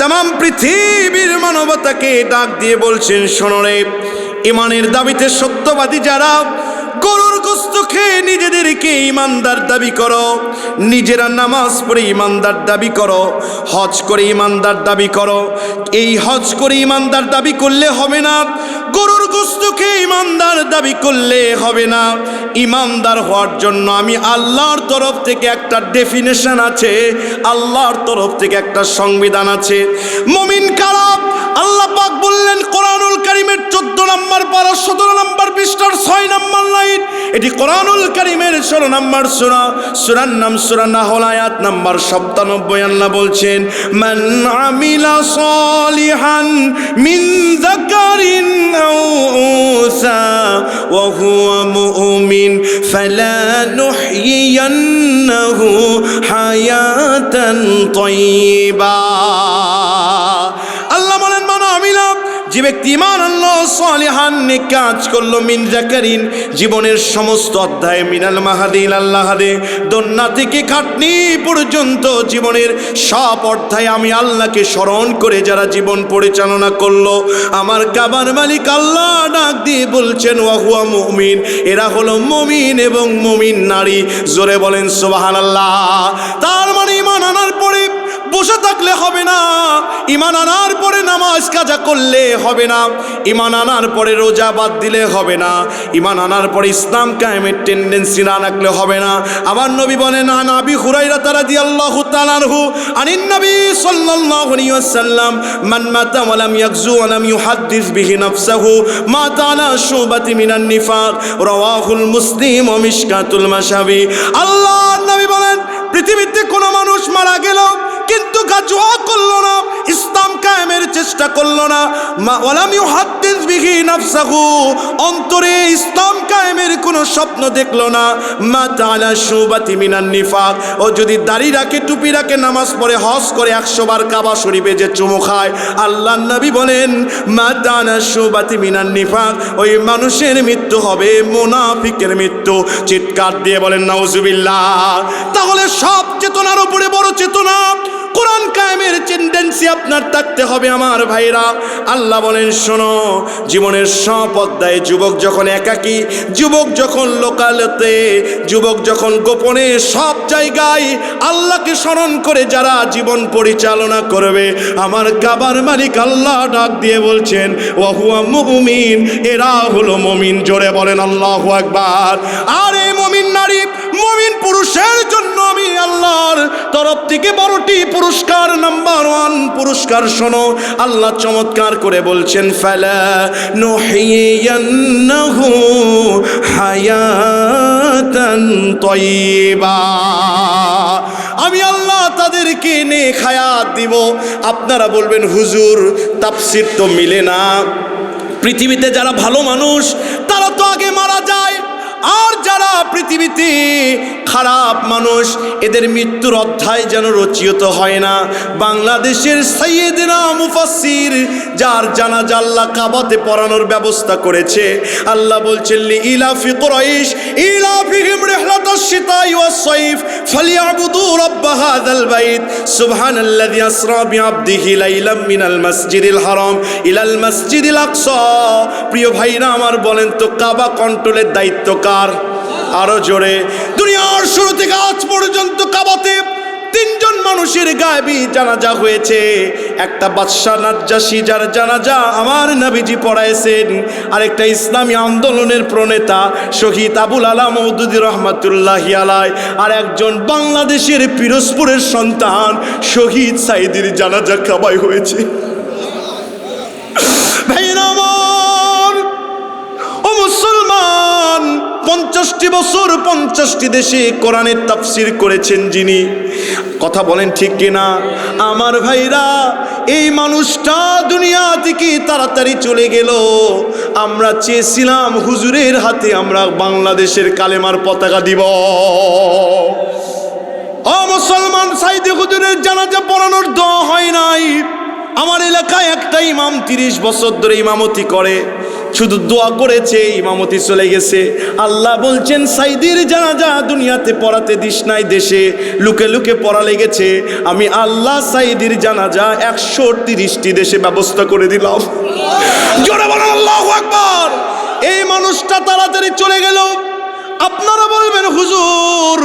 तमाम পৃথিবীর মানবতাকে ডাক দিয়ে বলছেন, শোনো রে, ইমানের দাবিতে সত্যবাদী যারা গরুর গোশত খেয়ে নিজেদেরকে ইমানদার দাবি করো, নিজেরা নামাজ পড়ে ইমানদার দাবি করো, হজ করে ইমানদার দাবি করো, এই হজ করে ইমানদার দাবি করলে হবে না, গরুর গোশত খেয়ে ইমানদার দাবি করলে হবে না। ইমানদার হওয়ার জন্য আমি আল্লাহর তরফ থেকে একটা ডেফিনেশন আছে, আল্লাহর তরফ থেকে একটা সংবিধান আছে। মুমিন কারা? আল্লাহ পাক বললেন কোরআনুল কারীমের 14 নম্বর পারা 17 নম্বর পৃষ্ঠার 6 নম্বর লাইন। এটি কোরআনুল কারীমের 16 নম্বর সূরা, সূরার নাম সূরা নাহল, আয়াত নাম্বার 97। আল্লাহ বলছেন, মান আমিলা সালিহান মিন যাকারিন আও উনসা ওয়া হুয়া মুমিন ফালা নুহয়িয়ান্নাহু হায়াতান তাইয়্যিবা। আল্লাহ বলেন, মান আমিলা, যে ব্যক্তি ঈমান আনলো, সালিহান নেক কাজ করলো, মিন যাকারিন, জীবনের সমস্ত অধ্যায়, মিনাল মাহাদি ইলাল লাহাদে, দন্না থেকে খাটনি পর্যন্ত জীবনের সব অধ্যায় আমি আল্লাহকে স্মরণ করে যারা জীবন পরিচালনা করলো, আমার কাবার মালিক আল্লাহ ডাক দিয়ে বলছেন ওয়া হুয়া মুমিন, এরা হলো মুমিন এবং মুমিন নারী। জোরে বলেন সুবহানাল্লাহ। তার মানে ঈমান আনার পরে বসে থাকলে হবে না, ঈমান আনার পরে নামাজ কাজা করলে হবে না, ঈমান আনার পরে রোজা বাদ দিলে হবে না, ঈমান আনার পরে ইসলাম কায়েমের টেন্ডেন্সি না রাখলে হবে না। আমার নবী বলেন, আন আবি হুরায়রা রাদিয়াল্লাহু তাআলা আনহু আনিন নবী সাল্লাল্লাহু আলাইহি ওয়াসাল্লাম, মান মাতা ওয়া লাম ইয়াগজু ওয়া লাম ইউহাদ্দিস বিহি নাফসাহু মাতা আলা শুবাতি মিনান নিফাক, রাওয়াহুল মুসলিম ওয়া মিশকাতুল মাশাবি। আল্লাহর নবী বলেন, পৃথিবীতে কোনো মানুষ মারা গেল কিন্তু গাজওয়া করলো না, ইসলাম কায়েমের চেষ্টা করলো না, ওয়ালাম ইউহাদ্দিস বিহি নাফসাহু, অন্তরে ইসলাম কায়েমের কোনো স্বপ্ন দেখলো না, মা তাআলা শুবাতি মিনান নিফাক, ও যদি দাড়ি রাখে, টুপি রাখে, নামাজ পড়ে, হজ করে, 100 বার কাবা শরীফে যে চুমু খায়, আল্লাহর নবী বলেন মা তাআলা শুবাতি মিনান নিফাক, ওই মানুষের মৃত্যু হবে মুনাফিকের মৃত্যু। চিৎকার দিয়ে বলেন নাউজুবিল্লাহ। তাহলে সব চেতনার উপরে বড় চেতনা কোরআন কায়েমের টেন্ডেন্সি আপনার থাকতে হবে আমার ভাইরা। আল্লাহ বলেন, শোনো, জীবনের সব অধ্যায়ে, যুবক যখন একাকী, যুবক যখন লোকালতে, যুবক যখন গোপনে, সব জায়গায় আল্লাহকে স্মরণ করে যারা জীবন পরিচালনা করবে, আমার কাবার মালিক আল্লাহ ডাক দিয়ে বলছেন ওয়া হুয়া মুমিন, এরা হলো মুমিন। জোরে বলেন আল্লাহু আকবার। আর এই মুমিন নারী, মুমিন পুরুষের জন্য আমি আল্লাহর তরফ থেকে বড়টি পুরস্কার, নাম্বার 1 পুরস্কার শোনো। আল্লাহ চমৎকার করে বলছেন, ফালা নুহয়িয়ান্নাহু হায়াতান তাইয়্যিবা, আমি আল্লাহ তাদেরকে নেক হায়াত দিব। আপনারা বলবেন, হুজুর তাফসীর তো মিলে না, পৃথিবীতে যারা ভালো মানুষ তারা তো আগে মারা যায়, আর যারা পৃথিবীতে খারাপ মানুষ এদের মৃত্যুর অধ্যায় যেন রচিত হয় না। বাংলাদেশের সাইয়েদনা মুফাসসির, যার জানাজা আল্লাহ কাবাতে পড়ানোর ব্যবস্থা করেছে, আল্লাহ বলছেন লিইলাফি কুরাইশ ইলাফিহিম রিহলাতাশ শিতাই ওয়াস সাইফ ফালিয়াবুদু রাব্ব হাযাল বাইত সুবহানাল্লাযী আসরা বিআবদিহি লাইলাম মিনাল মাসজিদিল হারাম ইলাল মাসজিদিল আকসা। প্রিয় ভাইরা আমার, বলেন তো কাবা কন্ট্রোলের দায়িত্ব কার? আরো জোরে। দুনিয়ার শুরু থেকে আজ পর্যন্ত কাবাতে 3 জন মানুষের গায়েবী জানাজা হয়েছে। একটা বাদশা নাজ্জাশী, যার জানাজা আমার নবীজি পড়াইছেন, আরেকটা ইসলামী আন্দোলনের প্রণেতা শহীদ আবুল আলা মওদুদী রহমাতুল্লাহি আলাইহি, আর একজন বাংলাদেশের পিরোজপুরের সন্তান শহীদ সাইদির জানাজা কাবায় হয়েছে। ভাইরা আমার, ও মুসলমান, 50টি বছর 50টি দেশে কোরআনের তাফসীর করেছেন যিনি, কথা বলেন ঠিক কিনা আমার ভাইরা? এই মানুষটা দুনিয়া থেকে তাড়াতাড়ি চলে গেল। আমরা চেয়েছিলাম হুজুরের হাতে আমরা বাংলাদেশের কালেমার পতাকা দিব। ও মুসলমান, সাইদি হুজুরের জানাজা পড়ানোর দোয়া হয় নাই। আমার এলাকায় একটা ইমাম 30 বছর ধরে ইমামতি করে, শুধু দোয়া করেছে, ইমামতি চলে গেছে। আল্লাহ বলছেন সাইদির জানাজা দুনিয়াতে পড়াতে দিস নাই, দেশে লুকে লুকে পড়া লেগেছে। আমি আল্লাহ সাইদির জানাজা 130টি দেশে ব্যবস্থা করে দিলাম। জোরে বলেন আল্লাহু আকবার। এই মানুষটা তাড়াতাড়ি চলে গেল। আপনারা বলবেন হুজুর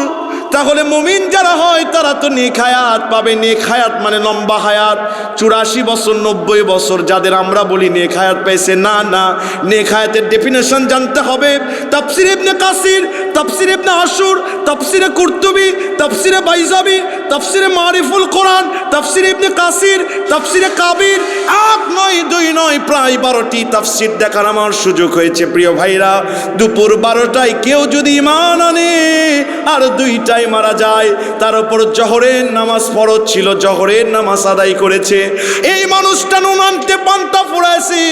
তাহলে মুমিন যারা হয় তারা তো নেক হায়াত পাবে। নেক হায়াত মানে লম্বা হায়াত, 84 বছর 90 বছর যাদের আমরা বলি নেক হায়াত পেয়েছে। না না, নেক হায়াতের ডেফিনেশন জানতে হবে। তাফসির ইবনে কাসির, তাফসির ইবনে আশুর, তাফসিরে কুরতুবি, তাফসিরে বাইজাবি, তাফসিরে মারিফুল কোরআন, তাফসির ইবনে কাসির, তাফসিরে কাবির, 1 নয় 2 নয় প্রায় 12টি তাফসির দেখার আমার সুযোগ হয়েছে। প্রিয় ভাইরা, দুপুর 12টায় কেউ যদি ঈমান আনে আর 2টায় মারা যায়, তার উপর জোহরের নামাজ ফরজ ছিল, জোহরের নামাজ আদায় করেছে। এই মানুষটা নুন আনতে পান্তা ফুরাইছে,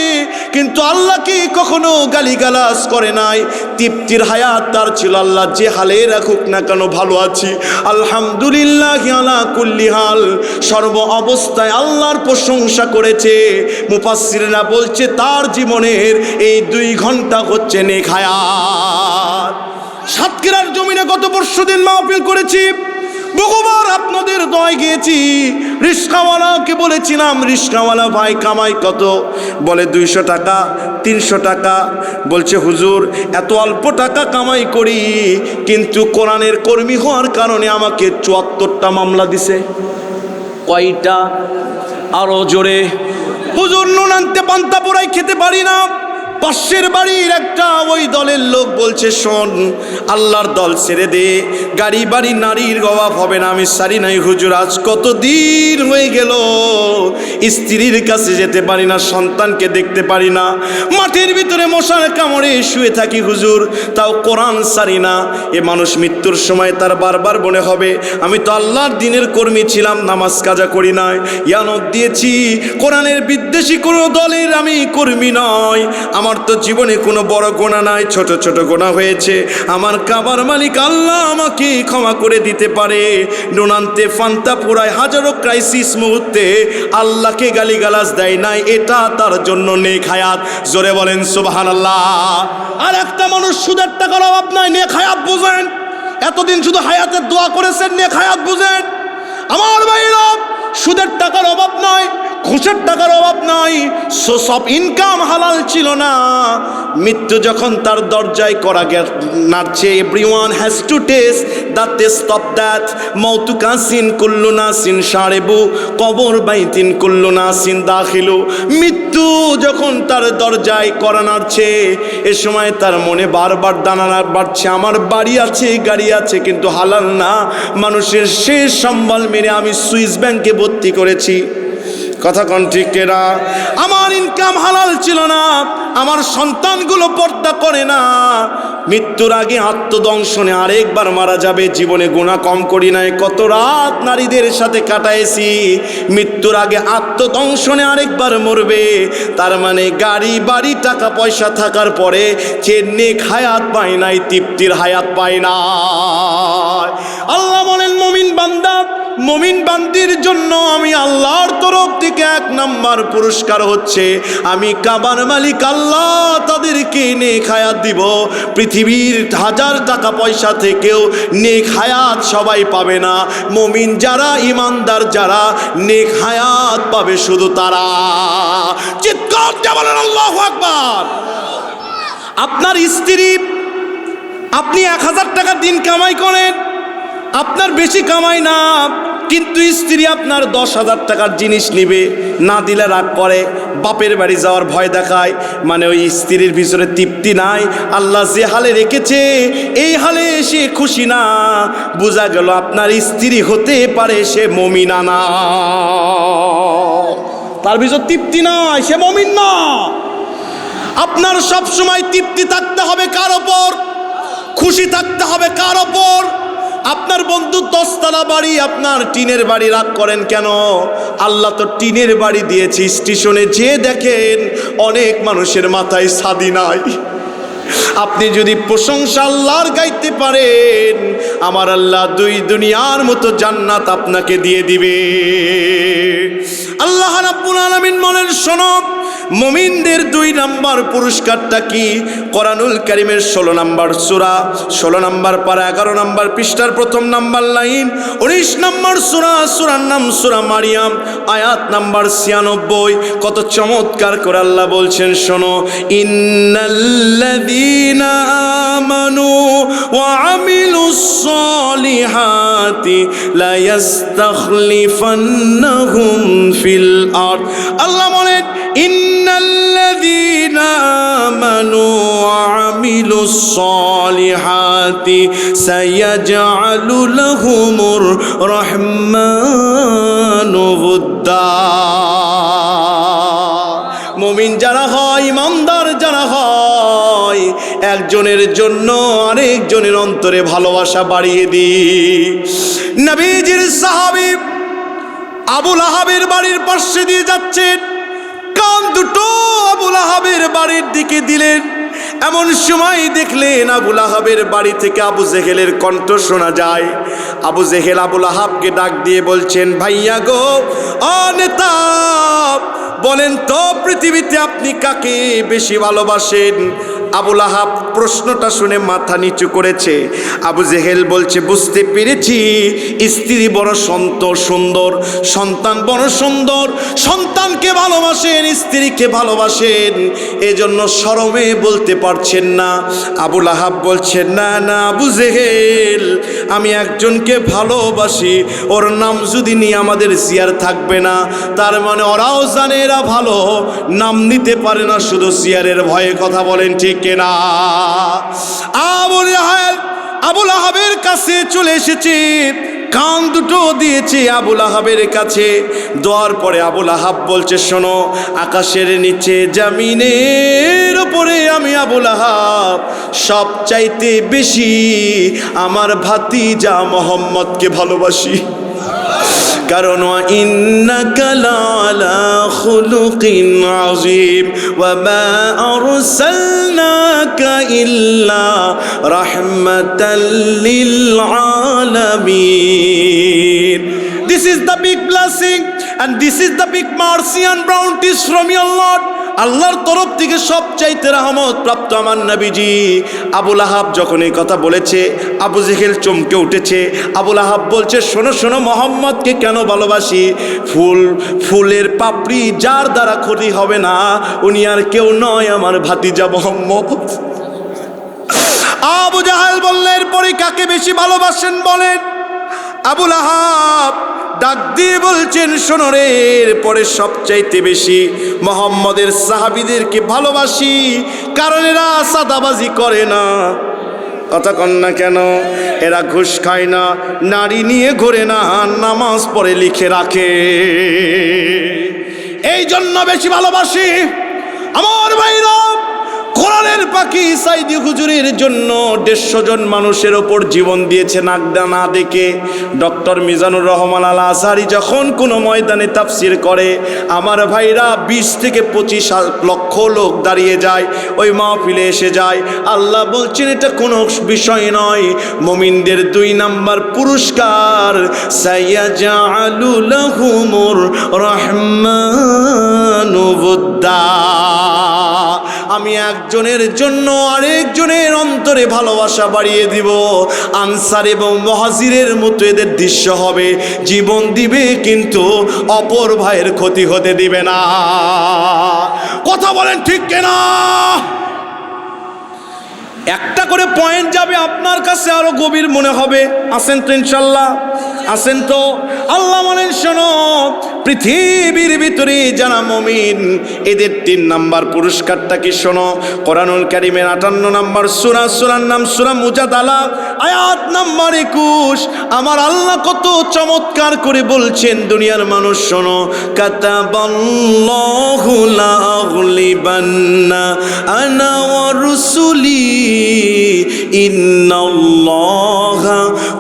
কিন্তু আল্লাহকে কখনো গালিগালাজ করে নাই। তৃপ্তির হায়াত তার ছিল। আল্লাহ যে হালে রাখুক না কেন ভালো আছি, আলহামদুলিল্লাহ আলা কুল্লি হাল। সর্ব অবস্থায় আল্লাহর প্রশংসা করেছে। মুফাসসিররা বলছে তার জীবনের এই 2 ঘন্টা হচ্ছে নেক হায়াত। সাতক্ষীরার জমিনে গত পরশুদিন মাহফিল করেছি, বহুবার আপনাদের দোয়ায় গিয়েছি। রিস্কাওয়ালাকে বলেছিলাম, রিস্কাওয়ালা ভাই কামাই কত? বলে 200 টাকা, 300 টাকা। বলছে হুজুর এত অল্প টাকা কামাই করি, কিন্তু কোরআনের কর্মী হওয়ার কারণে আমাকে 74টা মামলা দিছে। কয়টা? আরো জোরে। হুজুর নুন আনতে পান্তা পোড়াই খেতে পারি না। পাশের বাড়ির একটা ওই দলের লোক বলছে শোন, আল্লাহর দল ছেড়ে দে, গাড়ি বাড়ি নারীর অভাব হবে না। আমি সারি নাই হুজুর, আজ কতদিন হয়ে গেল স্ত্রীর কাছে যেতে পারি না, সন্তানকে দেখতে পারি না, মাঠের ভিতরে মশার কামড়ে শুয়ে থাকি হুজুর, তাও কোরআন সারি না। এ মানুষ মৃত্যুর সময় তার বারবার মনে হবে আমি তো আল্লাহর দ্বীনের কর্মী ছিলাম, নামাজ কাজা করি নাই, ইয়ানত দিয়েছি, কোরআনের বিদ্বেষী কোনো দলের আমি কর্মী নয়, আমার তো জীবনে কোনো বড় গোনা নাই, ছোট ছোট গোনা হয়েছে। আমার কাবার মালিক আল্লাহ আমাকে ক্ষমা করে দিতে পারে। নুনান্তে ফান্তা পুরায় হাজারো ক্রাইসিস মুহূর্তে আল্লাহকে গালিগালাজ দেয় নাই, এটা তার জন্য নেক হায়াত। জোরে বলেন সুবহানাল্লাহ। আর একটা মানুষ সুদের টাকার অভাব নাই, নেক হায়াত বুঝেন। এতদিন শুধু হায়াতের দোয়া করেছেন, নেক হায়াত বুঝেন। আমার ভাইরা, সুদের টাকার অভাব নয়, ঘুষের টাকার অভাব নাই, সোর্স অফ ইনকাম হালাল ছিল না। মৃত্যু যখন তার দরজায় করা নাড়ছে, everyone has to taste the taste of that. মৌতু কাসিন কুল্লু নাসিন সারেবু কবর বাইতিন কুল্লু নাসিন দাখিলু। মৃত্যু যখন তার দরজায় করা নাড়ছে, এ সময় তার মনে বারবার দানা বাড়ছে, আমার বাড়ি আছে, গাড়ি আছে, কিন্তু হালাল না। মানুষের শেষ সম্বল মেরে আমি সুইস ব্যাংকে ভর্তি করেছি। কথা কোন ঠিক কেনা? আমার ইনকাম হালাল ছিল না, আমার সন্তানগুলো পর্দা করে না। মৃত্যুর আগে আত্মদংশনে আরেকবার মারা যাবে। জীবনে গুনাহ কম করি নাই, কত রাত নারীদের সাথে কাটাইছি। মৃত্যুর আগে আত্মদংশনে আরেকবার মরবে। তার মানে গাড়ি বাড়ি টাকা পয়সা থাকার পরে যে নেক হায়াত পায় নাই, তৃপ্তির হায়াত পায় না। আল্লাহ বলেন মুমিন বান্দা, মুমিন বান্দির জন্য আমি আল্লাহর তরফ থেকে 1 নাম্বার পুরস্কার হচ্ছে আমি কাবার মালিক আল্লাহ তাদেরকে নেক হায়াত দিব। পৃথিবীর 1000 টাকা পয়সা থেকেও নেক হায়াত সবাই পাবে না। মুমিন যারা, ইমানদার যারা, নেক হায়াত পাবে শুধু তারা। চিৎকার দিয়ে বলেন আল্লাহু আকবার। আপনার স্ত্রী, আপনি 1000 টাকা দিন কামাই করেন, আপনার বেশি কামাই না, কিন্তু স্ত্রী আপনার 10,000 টাকার জিনিস নিবে, না দিলে রাগ করে, বাপের বাড়ি যাওয়ার ভয় দেখায়। মানে ওই স্ত্রীর ভিতরে তৃপ্তি নাই। আল্লাহ যে হালে রেখেছে এই হালে সে খুশি না। বোঝা গেল আপনার স্ত্রী হতে পারে সে মুমিনা না, তার ভিতর তৃপ্তি নাই, সে মুমিন না। আপনার সব সময় তৃপ্তি থাকতে হবে কার ওপর? খুশি থাকতে হবে কার ওপর? আপনার বন্ধু 10 তলা বাড়ি, আপনার টিনের বাড়ি, রাগ করেন কেন? আল্লাহ তো টিনের বাড়ি দিয়েছে। স্টেশনে যে দেখেন অনেক মানুষের মাথায় ছাদি নাই। আপনি যদি প্রশংসা আল্লাহর গাইতে পারেন, আমার আল্লাহ 2 দুনিয়ার মতো জান্নাত আপনাকে দিয়ে দিবে। আল্লাহ রাব্বুল আলামিন বলেন শোনো, মুমিনদের 2 নাম্বার পুরস্কারটা কি? কোরআনুল কারীমের 16 নাম্বার সূরা, 16 নাম্বার পারা, 11 নাম্বার পৃষ্ঠার 1ম নাম্বার লাইন, 19 নাম্বার সূরা, সূরার নাম সূরা মারিয়াম, আয়াত নাম্বার 96। কত চমৎকার করে আল্লাহ বলছেন, শোনো, ইন্নাল্লাযীনা আমানু ওয়া আমিলুস সলিহাতি লা ইস্তাখলিফান্নাহুম ফিল আরদ। আল্লাহ বলেন, ইন্নাল্লাযীনা আমানু ওয়া আমিলুস সলিহাতি সায়াজআলু লাহুমুর রহমানু উদ্দা। মুমিন যারা হয়, ইমানদার যারা হয়, একজনের জন্য আরেকজনের অন্তরে ভালোবাসা বাড়িয়ে দিই। নবীজির সাহাবী আবু লাহাবের বাড়ির পাশে দিয়ে যাচ্ছেন, কান দুটো আবু লাহাবের বাড়ির দিকে দিলেন। এমন সময় দেখলেন আবু লাহাবের বাড়ি থেকে আবু জেহেলের কণ্ঠ শোনা যায়। আবু জেহেল আবু লাহাবকে ডাক দিয়ে বলছেন, ভাইয়া গো, ও নেতা, বলেন তো পৃথিবীতে আপনি কাকে বেশি ভালোবাসেন? আবু লাহাব প্রশ্নটা শুনে মাথা নিচু করেছে। আবু জেহেল বলছে, বুঝতে পেরেছি, স্ত্রী বড় সুন্দর, সন্তান বড় সুন্দর, সন্তানকে ভালোবাসেন, স্ত্রীকে ভালোবাসেন, এজন্য শরমে বলতে পারছেন না। আবু লাহাব বলছেন, না না আবু জেহেল, আমি একজনকে ভালোবাসি, ওর নাম যদি নিয়ে আমাদের সিয়ার থাকবে না। তার মানে ওরাও জানে এরা ভালো, নাম নিতে পারে না, শুধু সিয়ারের ভয়ে। কথা বলেন ঠিক কিনা? আবু লাহাবের কাছে চলে এসেছে, কান দুটো দিয়েছে আবু লাহাবের কাছে। দেওয়ার পরে আবু লাহাব বলছে, শোনো, আকাশের নিচে জমিনের উপরে আমি আবু লাহাব সবচাইতে বেশি আমার ভাতিজা মুহাম্মদকে ভালোবাসি। কারণ ইন্নাকা লাআলা খুলুকিন আযীম ওয়া মা আরসালনাকা ইল্লা রাহমাতাল লিল আলামিন। This is the big blessing and this is the big mercy and bounties from your Lord. আল্লাহর তরফ থেকে সবচাইতে রহমত প্রাপ্ত আমার নবীজি। আবু লাহাব যখন এই কথা বলেছে, আবু জেহেল চমকে উঠেছে। আবু লাহাব বলছে, শোনো শোনো, মোহাম্মদকে কেন ভালোবাসি? ফুলের পাপড়ি যার দ্বারা ক্ষতি হবে না, উনি আর কেউ নয়, আমার ভাতিজা মোহাম্মদ। আবু জাহেল বললেন, এরপরে কাকে বেশি ভালোবাসেন বলেন? আবু লাহাব ডাক দিয়ে বলছেন, শোনো রে, এরপরে সবচাইতে বেশি মুহাম্মদের সাহাবীদেরকে ভালোবাসি, কারণ এরা সাদাবাজি করে না। কথা কন না কেন? এরা ঘুষ খায় না, নারী নিয়ে ঘোরে না, নামাজ পড়ে লিখে রাখে, এই জন্য বেশি ভালোবাসি। আমার ভাইরা, কোরআনের পাখি সাইদি হুজুরের জন্য 150 জন মানুষের ওপর জীবন দিয়েছে নাগদা না দেখে। ডক্টর মিজানুর রহমান আল আজহারি যখন কোনো ময়দানে তাফসির করে, আমার ভাইরা 20 থেকে 25 লক্ষ লোক দাঁড়িয়ে যায়, ওই মাহফিলে এসে যায়। আল্লাহ বলছেন, এটা কোনো বিষয় নয়, মুমিনদের 2 নাম্বার পুরস্কার, সায়াজআলু লাহুমুর রহমানু উদ্দা। আমি একজনের জন্য আরেকজনের অন্তরে ভালোবাসা বাড়িয়ে দিব। আনসার এবং মুহাজিরের মতো এদের দৃশ্য হবে, জীবন দিবে কিন্তু অপর ভাইয়ের ক্ষতি হতে দিবে না। কথা বলেন ঠিক কিনা? একটা করে পয়েন্ট যাবে আপনার কাছে, আরো গভীর মনে হবে। আসেন তো ইনশাল্লাহ, আসেন তো। আল্লাহ বলেন, শোনো, পৃথিবীর ভিতরে যারা মুমিন, এদের 3 নাম্বার পুরস্কারটা কি শোনো। কোরআনুল কারীমের 58 নাম্বার সূরা, সূরার নাম সূরা মুজাদালা, আয়াত নাম্বার 21। আমার আল্লাহ কত চমৎকার করে বলছেন, দুনিয়ার মানুষ শোনো, কাতাবাল্লাহু লা আগলিবান্না আনা ওয়া রুসুলি ইন্নাল্লাহা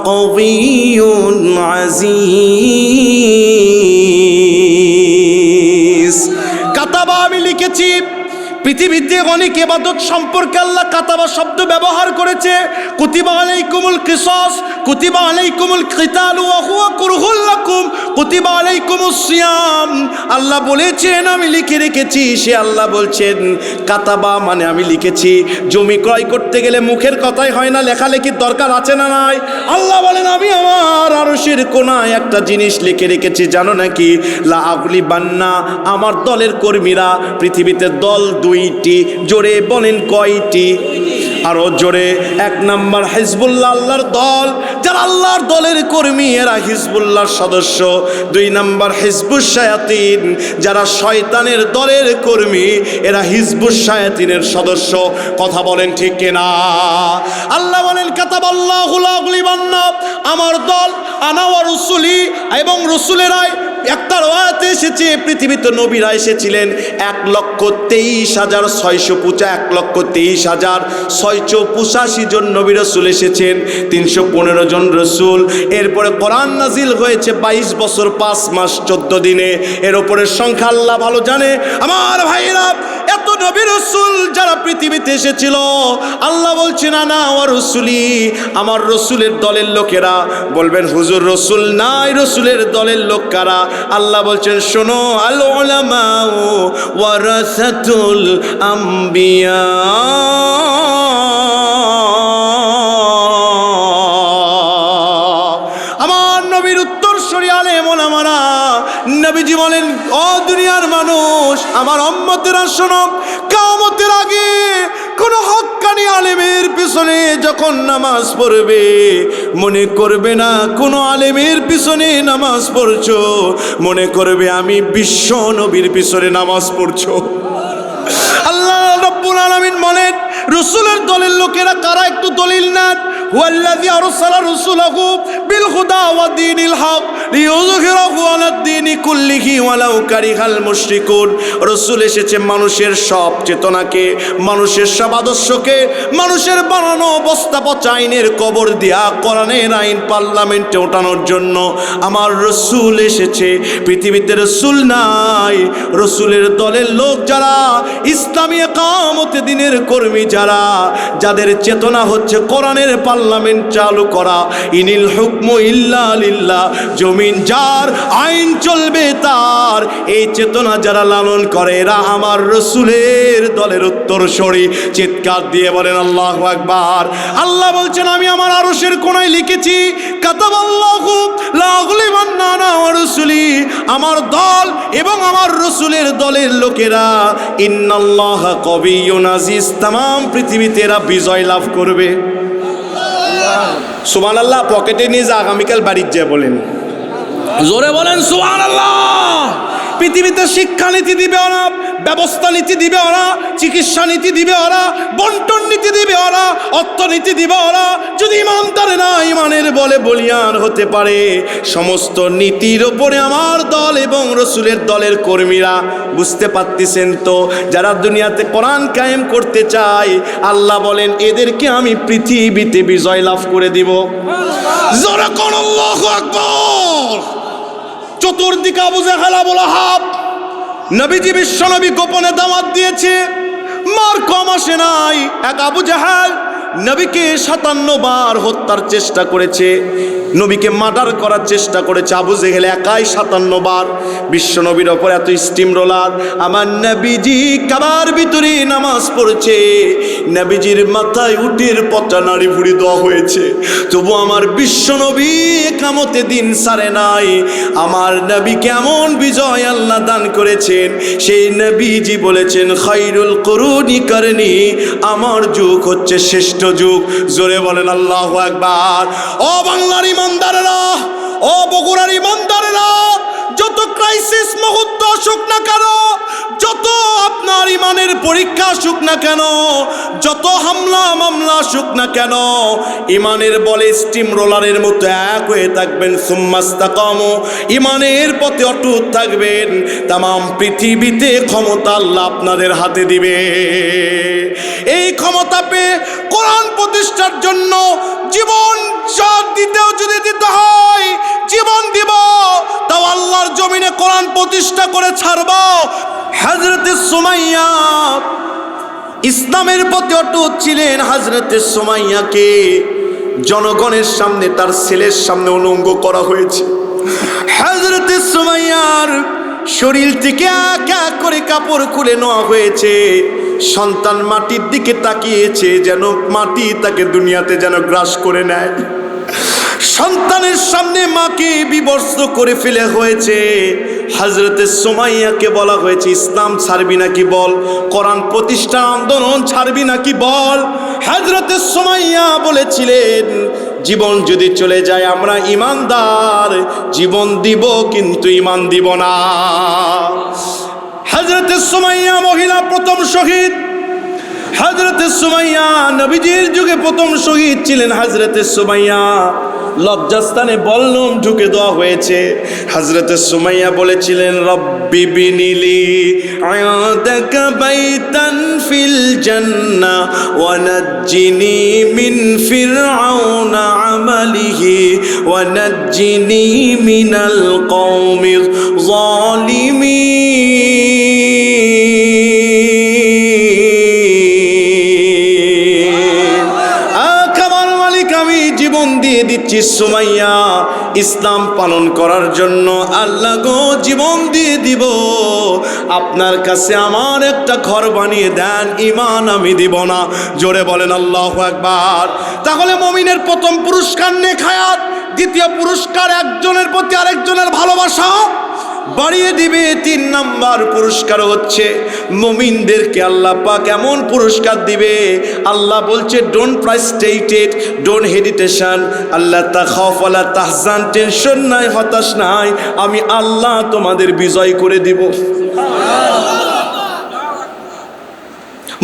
কাবিয়্যুন আজিজ। কাতাবা আমি লিখেছি। পৃথিবীতে অনেক ইবাদত সম্পর্কে আল্লাহ কাতাবা শব্দ ব্যবহার করেছে। কুতিবা আলাইকুমুল কিসাস, কুতিবা আলাইকুমুল কিতালু ওয়া হুয়া কুরহুল লাকুম কুতিবা আলাইকুমুস সিয়াম। আল্লাহ বলেছেন আমি লিখে রেখেছি, সে আল্লাহ বলছেন কাতাবা মানে আমি লিখেছি। জমি ক্রয় করতে গেলে মুখের কথাই হয় না, লেখালেখির দরকার আছে না নাই? আল্লাহ বলেন আমি আমার আরশের কোনায় একটা জিনিস লিখে রেখেছি, জানো নাকি? লা আগলিবান্না, আমার দলের কর্মীরা, পৃথিবীতে দল দুইটি, জোরে বলেন কয়টি? আরো জোরে। এক নাম্বার হিজবুল্লাহ, আল্লাহর দল, যারা আল্লাহর দলের কর্মী এরা হিজবুল্লাহর সদস্য। দুই নাম্বার হিজবুশ শায়াতিন, যারা শয়তানের দলের কর্মী এরা হিজবুশ শায়াতিনের সদস্য। কথা বলেন ঠিক কিনা? আল্লাহ বলেন কাতাবাল্লাহু লা আগলিবান্না, আমার দল আনা ওয়া রুসুলি, এবং রসুলেরাই। একটা রাতে এসেছে পৃথিবীতে নবীরা এসেছিলেন 1,23,685 জন নবী রসুল এসেছেন, 315 জন রসুল। এরপরে কোরআন নাজিল হয়েছে 22 বছর 5 মাস 14 দিনে। এর উপরে সংখ্যা আল্লাহ ভালো জানে। আমার ভাইরা, এত নবী রসুল যারা পৃথিবীতে এসেছিল, আল্লাহ বলছেন আনা ওয়া রসুলি, আমার রসুলের দলের লোকেরা। বলবেন হুজুর রসুল নাই, রসুলের দলের লোক কারা? আল্লাহ বলছেন শোনো, আল উলামা ওয়ারাসাতুল আম্বিয়া, আমার নবীর উত্তরসূরি আলেম ওলামারা। নবীজি বলেন ও দুনিয়ার মানুষ, আমার উম্মতেরা শোনো, কিয়ামতের আগে কোন হক্কানি আলেমের পিছনে যখন নামাজ পড়বে, মনে করবে না কোন আলেমের পিছনে নামাজ পড়ছো, মনে করবে আমি বিশ্ব নবীর পিছনে নামাজ পড়ছো। আল্লাহ রাব্বুল আলামিন বলেন রসুলের দলের লোকেরা কারা, একটু দলিল নেন। হুয়াল্লাযী আরসালা রাসূলাহু বিল হুদা ওয়া দীনিল হক লিইয়ুযহিরাহু আলাদ দীনি কুল্লিহি ওয়ালাউ কারিহাল মুশরিকুন। রসুল এসেছে মানুষের সব চেতনাকে, মানুষের সব আদর্শকে, মানুষের বানানো বস্তা পচা আইনের কবর দিয়া কোরআনের আইন পার্লামেন্টে ওঠানোর জন্য আমার রসুল এসেছে। পৃথিবীতে রসুল নাই, রসুলের দলের লোক যারা, ইসলামী ইকামতে দ্বীনের কর্মী যারা, যাদের চেতনা হচ্ছে কোরআনের পার্লামেন্ট চালু করা, ইনিল হুকমু ইল্লা লিল্লাহ, জমিন যার, আইন চলবে তার, এই চেতনা যারা লালন করে এরা আমার রসুলের দলের উত্তরসূরি। চিৎকার দিয়ে বলেন আল্লাহু আকবার। আল্লাহ বলছেন আমি আমার আরশের কোনায় লিখেছি কাতাবাল্লাহু লা আগলিবান্না আনা ওয়া রুসুলি, আমার দল এবং আমার রসুলের দলের লোকেরা, ইন্নাল্লাহা কবিয়্যুন আজিজ, তাম পৃথিবীতে এরা বিজয় লাভ করবে। সুবহানাল্লাহ। পকেটে নিয়ে যা, আগামীকাল বাড়ির যায় বলেন, জোরে বলেন সুবহানাল্লাহ। পৃথিবীতে শিক্ষা নীতি দিবে ওরা, ব্যবস্থা নীতি দিবে ওরা, চিকিৎসা নীতি দিবে ওরা, বন্টন নীতি দিবে ওরা, অর্থনীতি দিবে ওরা। যদি ইমানদার না ইমানের বলে বলিয়ান হতে পারে, সমস্ত নীতির ওপরে আমার দল এবং রসুলের দলের কর্মীরা। বুঝতে পারতেছেন তো? যারা দুনিয়াতে কোরআন কায়েম করতে চায়, আল্লাহ বলেন এদেরকে আমি পৃথিবীতে বিজয় লাভ করে দিব। জোরে কোন আল্লাহু আকবার। চতুর্দিকে আবু জাহেল আবু লাহাব, নবীজি বিশ্বনবী গোপনে দাওয়াত দিয়েছে, মার কম আসে নাই। এক আবু জাহেল নবীকে 57 বার হত্যার চেষ্টা করেছে, নবীকে মার্ডার করার চেষ্টা করেছে। আবু জেহেল একাই 57 বার। বিশ্ব নবীর ওপর এত স্টিম রোলার। আমার নবীজি কাবার ভিতরে নামাজ পড়ছে, নবীজির মাথায় উটের পচা নাড়ি ভুড়ি দেওয়া হয়েছে, তবু আমার বিশ্ব নবী কিয়ামতে দিন সারে নাই। আমার নবী কেমন বিজয় আল্লাহ দান করেছেন, সেই নবীজি বলেছেন খায়রুল কুরুনি করনি, আমার যুগ হচ্ছে শ্রেষ্ঠ যুগ। জোরে বলেন আল্লাহু আকবার। ও বাংলার ইমানদারেরা, ও বগুড়ার ইমানদারেরা, যত ক্রাইসিস মুহূর্ত আসুক না কেন, যত আপনার ইমানের পরীক্ষা আসুক না কেন, যত হামলা মামলা আসুক না কেন, ইমানের বলে স্টিম রোলারের মতো এক হয়ে থাকবেন। সুম্মাস্তাকামু, ইমানের পথে অটুট থাকবেন। তাম পৃথিবীতে ক্ষমতা আল্লাহ আপনাদের হাতে দিবে। এই ক্ষমতা পেয়ে কোরআন প্রতিষ্ঠার জন্য জীবন দিতেও যদি দিতে হয় জীবন দিব, তাও আল্লাহর জমিনে কোরআন প্রতিষ্ঠা করে ছাড়ব। হযরতে সুমাইয়া ইসলামের প্রতি অটুট ছিলেন। হযরতে সুমাইয়াকে জনগণের সামনে, তার ছেলের সামনে উলঙ্গ করা হয়েছে। হযরত সুমাইয়ার শরীর থেকে এক এক করে কাপড় খুলে নেওয়া হয়েছে। সন্তান মাটির দিকে তাকিয়েছে, যেন মাটি তাকে দুনিয়াতে যেন গ্রাস করে নেয়। সন্তানের সামনে মাকে বিবস্ত্র করে ফেলে হয়েছে। হযরতে সুমাইয়াকে বলা হয়েছে, ইসলাম ছাড়বি নাকি বল, কোরআন প্রতিষ্ঠা আন্দোলন ছাড়বি নাকি বল। হযরতে সুমাইয়া বলেছিলেন, জীবন যদি চলে যায় আমরা ঈমানদার, জীবন দিব কিন্তু ঈমান দিব না। হযরতে সুমাইয়া মহিলা প্রথম শহীদ। হযরতে সুমাইয়া নবীজির যুগে প্রথম শহীদ ছিলেন। হযরতে সুমাইয়া লজ্জাস্থানে বল্লম ঢুকে দেওয়া হয়েছে। হযরতে সুমাইয়া বলেছিলেন, রব্বি বিনিলি আ'দাকা বাইতান ফিল জান্নাহ ওয়া নাজ্জিনি মিন ফিরআউনা আমালিহি ওয়া নাজ্জিনি মিনাল কওমিজ যালিমিন। আমার মালিক, আমি জীবন দিয়ে দিচ্ছি সুমাইয়া ইসলাম পালন করার জন্য। আল্লাহ গো, জীবন দিয়ে দিব, আপনার কাছে আমার একটা ঘর বানিয়ে দেন, ঈমান আমি দিব না। জোরে বলেন আল্লাহু আকবার। তাহলে মুমিনের প্রথম পুরস্কার নেক হায়াত, দ্বিতীয় পুরস্কার একজনের প্রতি আরেকজনের ভালোবাসা বাড়িয়ে দিবে। 3 নাম্বার পুরস্কার হচ্ছে মুমিনদেরকে আল্লাহ পাক এমন পুরস্কার দিবে, আল্লাহ বলছে ডোন্ট ফ্রাস্ট্রেটেড, ডোন্ট হেজিটেশন, আল্লাহ তাখাফ ওয়ালা তাহজান, টেনশন নাই, হতাশ নাই, আমি আল্লাহ তোমাদের বিজয় করে দিব।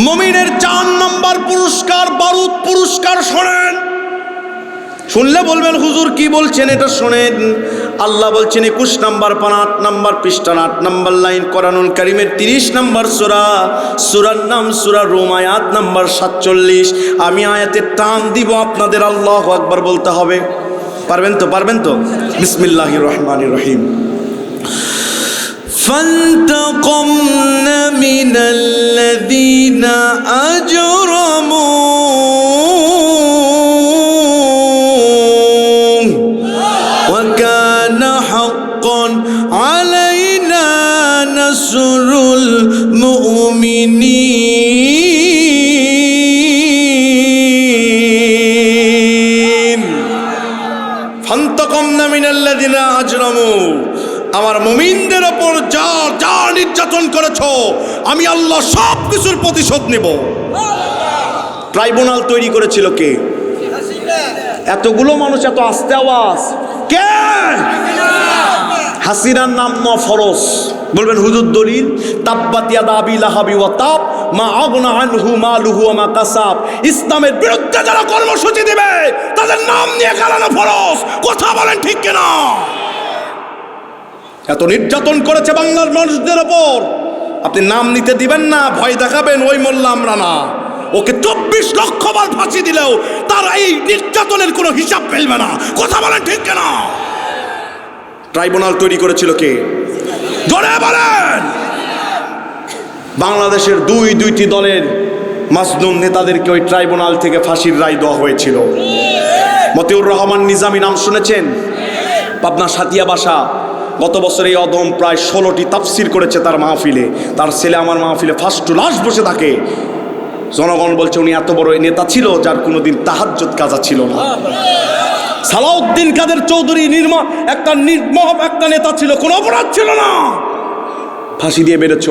মুমিনের 4 নাম্বার পুরস্কার বারুদ পুরস্কার। শোনেন, শুনলে বলবেন হুজুর কি বলছেন, এটা শোনেন। আল্লাহ বলছেন 21 নাম্বার পারা 8 নাম্বার পৃষ্ঠা 8 নাম্বার লাইন কোরআনুল কারীমের 30 নাম্বার সূরা, সূরার নাম সূরা রুম, আয়াত নাম্বার 47। আমি আয়াতের টান দিব, আপনাদের আল্লাহু আকবার বলতে হবে। পারবেন তো? পারবেন তো? বিসমিল্লাহির রহমানির রহিম। ফান্তাকামনা মিনাল্লাযীনা আজরামু আলাইনা নাসরুল মুমিনিন। ফান্তাকামনা মিনাল্লাযিনা আজরামু, আমার মুমিনদের ওপর যা যা নির্যাতন করেছো আমি আল্লাহ সব কিছুর প্রতিশোধ নেব। ট্রাইব্যুনাল তৈরি করেছিল কে? এতগুলো মানুষ, এত আস্তে আওয়াজ কে? হাসিনার নাম ন ফরজ। বলবেন হুজুর দলিল, তাব্বাত ইয়াদা আবি লাহাবি ওয়া তাব মা আগনা আনহু মালুহু ওয়া মা কাসাব। ইসলামের বিরুদ্ধে যারা কর্মসূচি দিবে তাদের নাম নিয়ে গালানো ফরজ। কথা বলেন ঠিক কিনা? এত নির্যাতন করেছে বাংলার মানুষদের ওপর, আপনি নাম নিতে দিবেন না, ভয় দেখাবেন, ওই মোল্লা আমরা না। ওকে 24 লক্ষ বার ফাঁসি দিলেও তার এই নির্যাতনের কোনো হিসাব ফেলবে না। কথা বলেন ঠিক কিনা? ট্রাইব্যুনাল তৈরি করেছিল কে? জোরে বলেন। বাংলাদেশের দুইটি দলের মাজলুম নেতাদেরকে ওই ট্রাইব্যুনাল থেকে ফাঁসির রায় দেওয়া হয়েছিল। মতিউর রহমান নিজামী নাম শুনেছেন? পাবনা সাতিয়া বাসা। গত বছর এই অদম প্রায় 16টি তাফসির করেছে তার মাহফিলে। তার ছেলে আমার মাহফিলে ফার্স্ট টু লাস্ট বসে থাকে। জনগণ বলছে উনি এত বড় নেতা ছিল যার কোনোদিন তাহাজ্জুদ কাজা ছিল না। সালাউদ্দিন কাদের চৌধুরী নির্মম একটা নেতা ছিল, কোনো অপরাধ ছিল না, ফাঁসি দিয়ে বেরোছ,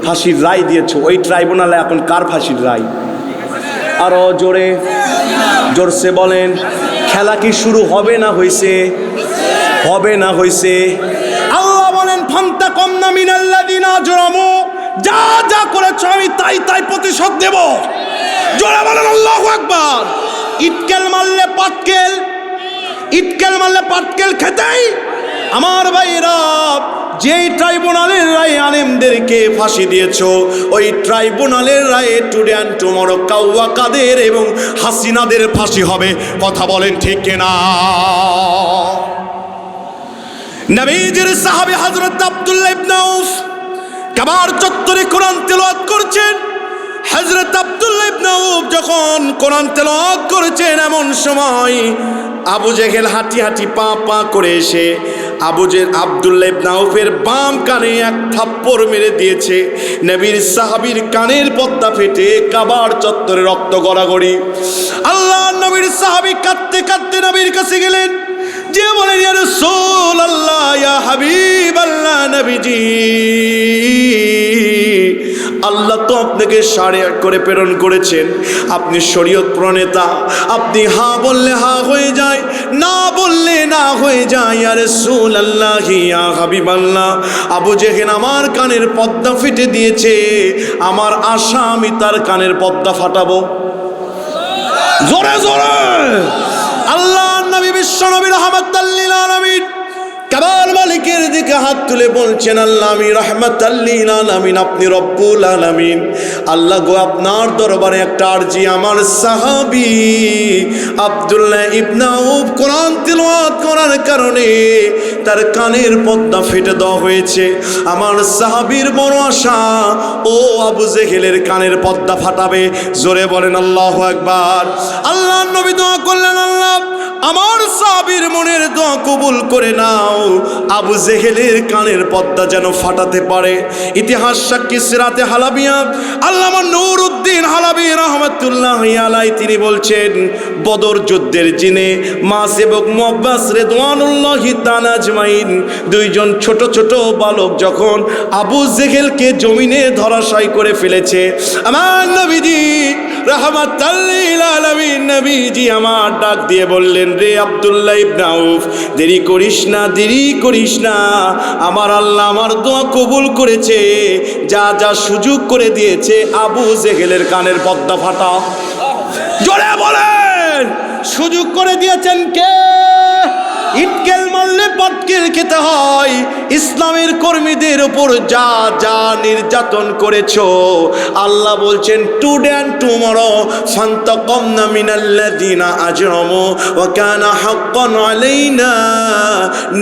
ফাঁসির রায় দিয়েছ। ওই ট্রাইব্যুনালে এখন কার ফাঁসির রায়? আরো জোরে জোরসে বলেন। খেলা কি শুরু হবে না হয়েছে? হবে না হয়েছে? আল্লাহ বলেন ফান্তাকামনা মিনাল্লাযিনা আজরামু, যা যা করেছ আমি তাই তাই প্রতিশোধ দেব। জোরে বলেন আল্লাহু আকবার। ইটকেল মারলে পাটকেল, ইটকেল মারলে পাটকেল খেতেই। আমার ভাইরা, যেই ট্রাইব্যুনালের রায়ে আলেমদেরকে ফাঁসি দিয়েছ, ওই ট্রাইব্যুনালের রায়ে টুডে অ্যান্ড টুমরো কাউয়া কাদের এবং হাসিনাদের ফাঁসি হবে। কথা বলেন ঠিক কিনা? নবীজির সাহাবী হযরত আব্দুল্লাহ ইবনে আউফ কাবার চত্বরে কোরআন তেলাওয়াত করছেন। হযরত আব্দুল্লাহ ইবনে উব যখন কোরআন তেলাওয়াত করেছেন, এমন সময় আবু জেহেল হাঁটি হাঁটি পা পা করে এসে আব্দুল্লাহ ইবনে উবের বাম কানে এক থাপ্পড় মেরে দিয়েছে। নবীর সাহাবীর কানের পর্দা ফেটে কাবার চত্বরে রক্ত গড়াগড়ি। আল্লাহর নবীর সাহাবী কাঁদতে কাঁদতে নবীর কাছে গেলেন, যে বলেন, ইয়া রাসূলুল্লাহ, ইয়া হাবিবাল্লাহ, নবীজি, আল্লাহ তো আপনাকে শারিয়াত করে প্রেরণ করেছেন, আপনি শরীয়ত প্রণেতা, আপনি হা বললে হা হয়ে যায়, না বললে না হয়ে যায়। ইয়া রাসূলুল্লাহ, ইয়া হাবিবাল্লাহ, আবু জেহেল আমার কানের পর্দা ফেটে দিয়েছে, আমার আশা আমি তার কানের পর্দা ফাটাবো। জোরে জোরে আল্লাহ নবী বিশ্ব নবী রাহমাতাল লিল আলামিন কাবার মালিকের দিকে হাত তুলে বলছেন, আল্লাহ আমি রাহমাতাল লিল আলামিন, আপনি রব্বুল আলামিন। আল্লাহ গো, আপনার দরবারে একটা আরজি, আমার সাহাবী আব্দুল্লাহ ইবনে উব কোরআন তিলাওয়াত করার কারণে তার কানের পর্দা ফেটে দেওয়া হয়েছে। আমার সাহাবীর বড় আশা, ও আবু জেহেলের কানের পর্দা ফাটাবে। জোরে বলেন আল্লাহু আকবার। আল্লাহ নবী দোয়া করলেন, আল্লাহ আমার সাহাবীর মনের দোয়া কবুল করে নাও, আবু জেহেলের কানের পর্দা যেন ফাটাতে পারে। ইতিহাস সাক্ষী সিরাতে হালাবিয়া আল্লামা নূরউদ্দিন হালাবি রাহমাতুল্লাহি আলাইহি তিনি বলছেন, বদর যুদ্ধের জিনে মাস এবং মুআব্বাস রিদওয়ানুল্লাহি তাআলা আজমাইন দুইজন ছোট ছোট বালক যখন আবু জেহেলকে জমিনে ধরাশায়ী করে ফেলেছে, আমার নবীজি রাহমাতাল লিল আলামিন নবীজি আমার ডাক দিয়ে বললেন, রে আব্দুল্লাহ ইবনে উব, দেরি করিস না, দেরি করিস না, আমার আল্লাহ আমার দোয়া কবুল করেছে, যা যা সুযোগ করে দিয়েছে, আবু জেহেলের কানের পর্দা ফাটা। জোরে বলেন, সুযোগ করে দিয়েছেন কে? ইটকেল মারলে পাটকেল খেতে হয়। ইসলামের কর্মীদের উপর যা যা নির্যাতন করেছো, আল্লাহ বলছেন টুডে অ্যান্ড টুমরো ফান্তাকামনা মিনাল্লাযিনা আজরামু ওয়া কানা হাক্কান আলাইনা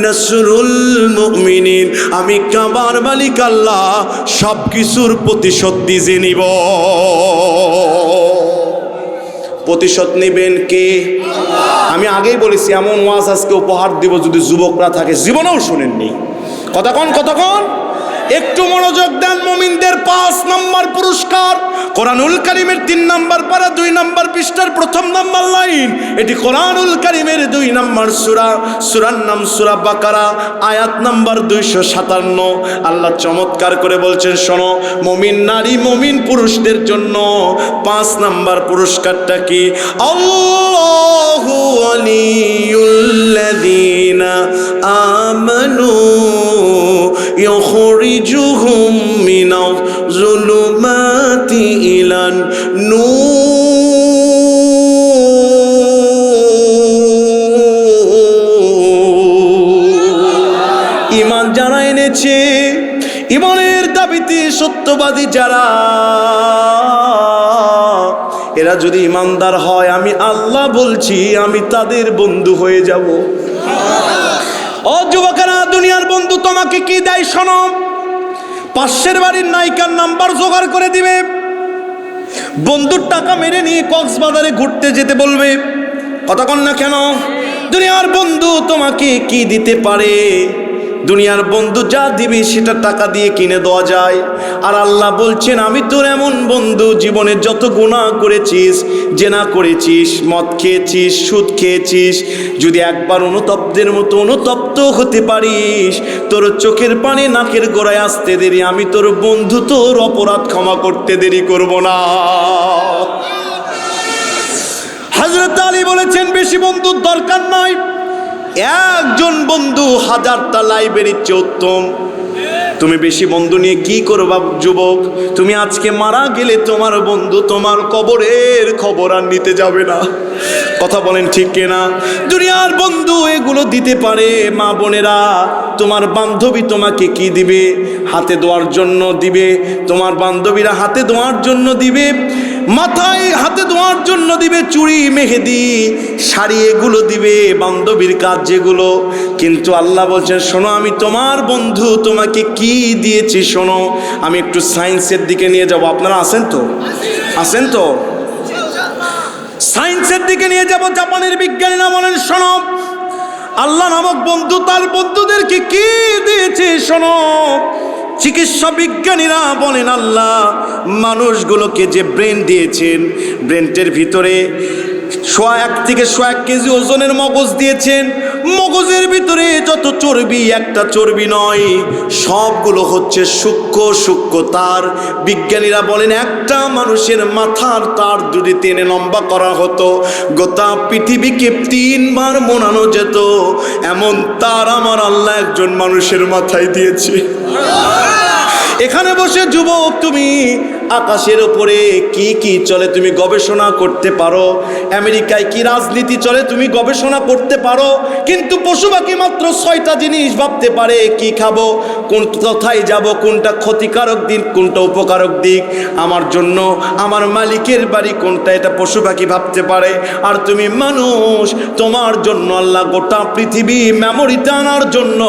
নাসরুল মুমিনিন। আমি কাবার মালিক আল্লাহ সব কিছুর প্রতিশোধ দিয়ে নিব। প্রতিশোধ নেবেন কে? আমি আগেই বলেছি, এমন ওয়াজ আজকে উপহার দিব, যদি যুবকরা থাকে জীবনেও শুনেননি। কতক্ষণ একটু মনোযোগ দেন। মুমিনদের 5 নম্বর পুরস্কার, কোরআনুল কারীমের 3 নম্বর পারা 2 নম্বর পৃষ্ঠার 1ম নম্বর লাইন। এটি কোরআনুল কারীমের 2 নম্বর সূরা, সূরার নাম সূরা বাকারা, আয়াত নম্বর 257। আল্লাহ চমৎকার করে বলছেন, শোনো, মুমিন নারী মুমিন পুরুষদের জন্য 5 নম্বর পুরস্কারটা কি? আল্লাহু ওয়ালিয়ুল্লাযীনা আমানু يخرجهم من الظلمات إلى النور। ঈমান যারা এনেছে, ঈমানের দাবিতে সত্যবাদী যারা, এরা যদি ঈমানদার হয়, আমি আল্লাহ বলছি আমি তাদের বন্ধু হয়ে যাব। ও যুবকেরা, দুনিয়ার বন্ধু তোমাকে কি দেয় শোনো। পাশের বাড়ির নায়িকার নাম্বার জোগাড় করে দিবে, বন্ধুর টাকা মেরে নিয়ে কক্সবাজারে ঘুরতে যেতে বলবে। কতক্ষণ না কেন? দুনিয়ার বন্ধু তোমাকে কি দিতে পারে? দুনিয়ার বন্ধু যা দিবে সেটা টাকা দিয়ে কিনে দেওয়া যায়। আর আল্লাহ বলছেন, আমি তোর এমন বন্ধু, জীবনে যত গুনাহ করেছিস, জেনা করেছিস, মদ খেয়েছিস, সুদ খেয়েছিস, যদি একবার অনুতপ্তের মতো অনুতপ্ত হতে পারিস, তোর চোখের পানি নাকের গোড়ায় আসতে দেরি, আমি তোর বন্ধু তোর অপরাধ ক্ষমা করতে দেরি করব না। হযরত আলী বলেছেন, বেশি বন্ধুর দরকার নয়, একজন বন্ধু 1000টা লাইব্রেরির চেয়ে উত্তম। তুমি বেশি বন্ধু নিয়ে কি করবা যুবক? তুমি আজকে মারা গেলে তোমার বন্ধু তোমার কবরের খবর আর নিতে যাবে না। কথা বলেন ঠিক কিনা? দুনিয়ার বন্ধু এগুলো দিতে পারে। মা বোনেরা, তোমার বান্ধবী তোমাকে কি দিবে? হাতে দেওয়ার জন্য দিবে। তোমার বান্ধবীরা হাতে দেওয়ার জন্য দিবে। মাথায় হাতে ধোয়ার জন্য দিবে চুড়ি, মেহেদি, শাড়ি, এগুলো দিবে, বান্ধবীর কাজ যেগুলো। কিন্তু আল্লাহ বলছেন, শোনো আমি তোমার বন্ধু, তোমাকে কি দিয়েছি শোনো। আমি একটু সায়েন্সের দিকে নিয়ে যাব। আপনারা আছেন তো? আছেন তো? সায়েন্সের দিকে নিয়ে যাব। জাপানের বিজ্ঞানীরা বলেন, শোনো আল্লাহ নামক বন্ধু তার বন্ধুদেরকে কি দিয়েছে শোনো। চিকিৎসা বিজ্ঞানীরা বলেন, আল্লাহ মানুষগুলোকে যে ব্রেন দিয়েছেন, ব্রেনটের ভিতরে 1 থেকে 1 কেজি ওজনের মগজ দিয়েছেন। মগজের ভিতরে যত চর্বি, একটা চর্বি নয়, সবগুলো হচ্ছে সূক্ষ্ম সূক্ষ্ম তার। বিজ্ঞানীরা বলেন, একটা মানুষের মাথার তার যদি টেনে লম্বা করা হতো, গোটা পৃথিবীকে 3 বার মোড়ানো যেত। এমন তার আমার আল্লাহ একজন মানুষের মাথায় দিয়েছে। এখানে বসে যুবক, তুমি আকাশের উপরে কি কি চলে তুমি গবেষণা করতে পারো, আমেরিকায় কি রাজনীতি চলে তুমি গবেষণা করতে পারো, কিন্তু পশু পাখি মাত্র 6টা জিনিস ভাবতে পারে, কি খাবো, কোথায় যাব, কোনটা ক্ষতিকারক দিক, কোনটা উপকারক দিক, আমার জন্য আমার মালিকের বাড়ি কোনটা, এটা পশু পাখি ভাবতে পারে। আর তুমি মানুষ, তোমার জন্য আল্লাহ গোটা পৃথিবী মেমোরিতে আনার জন্য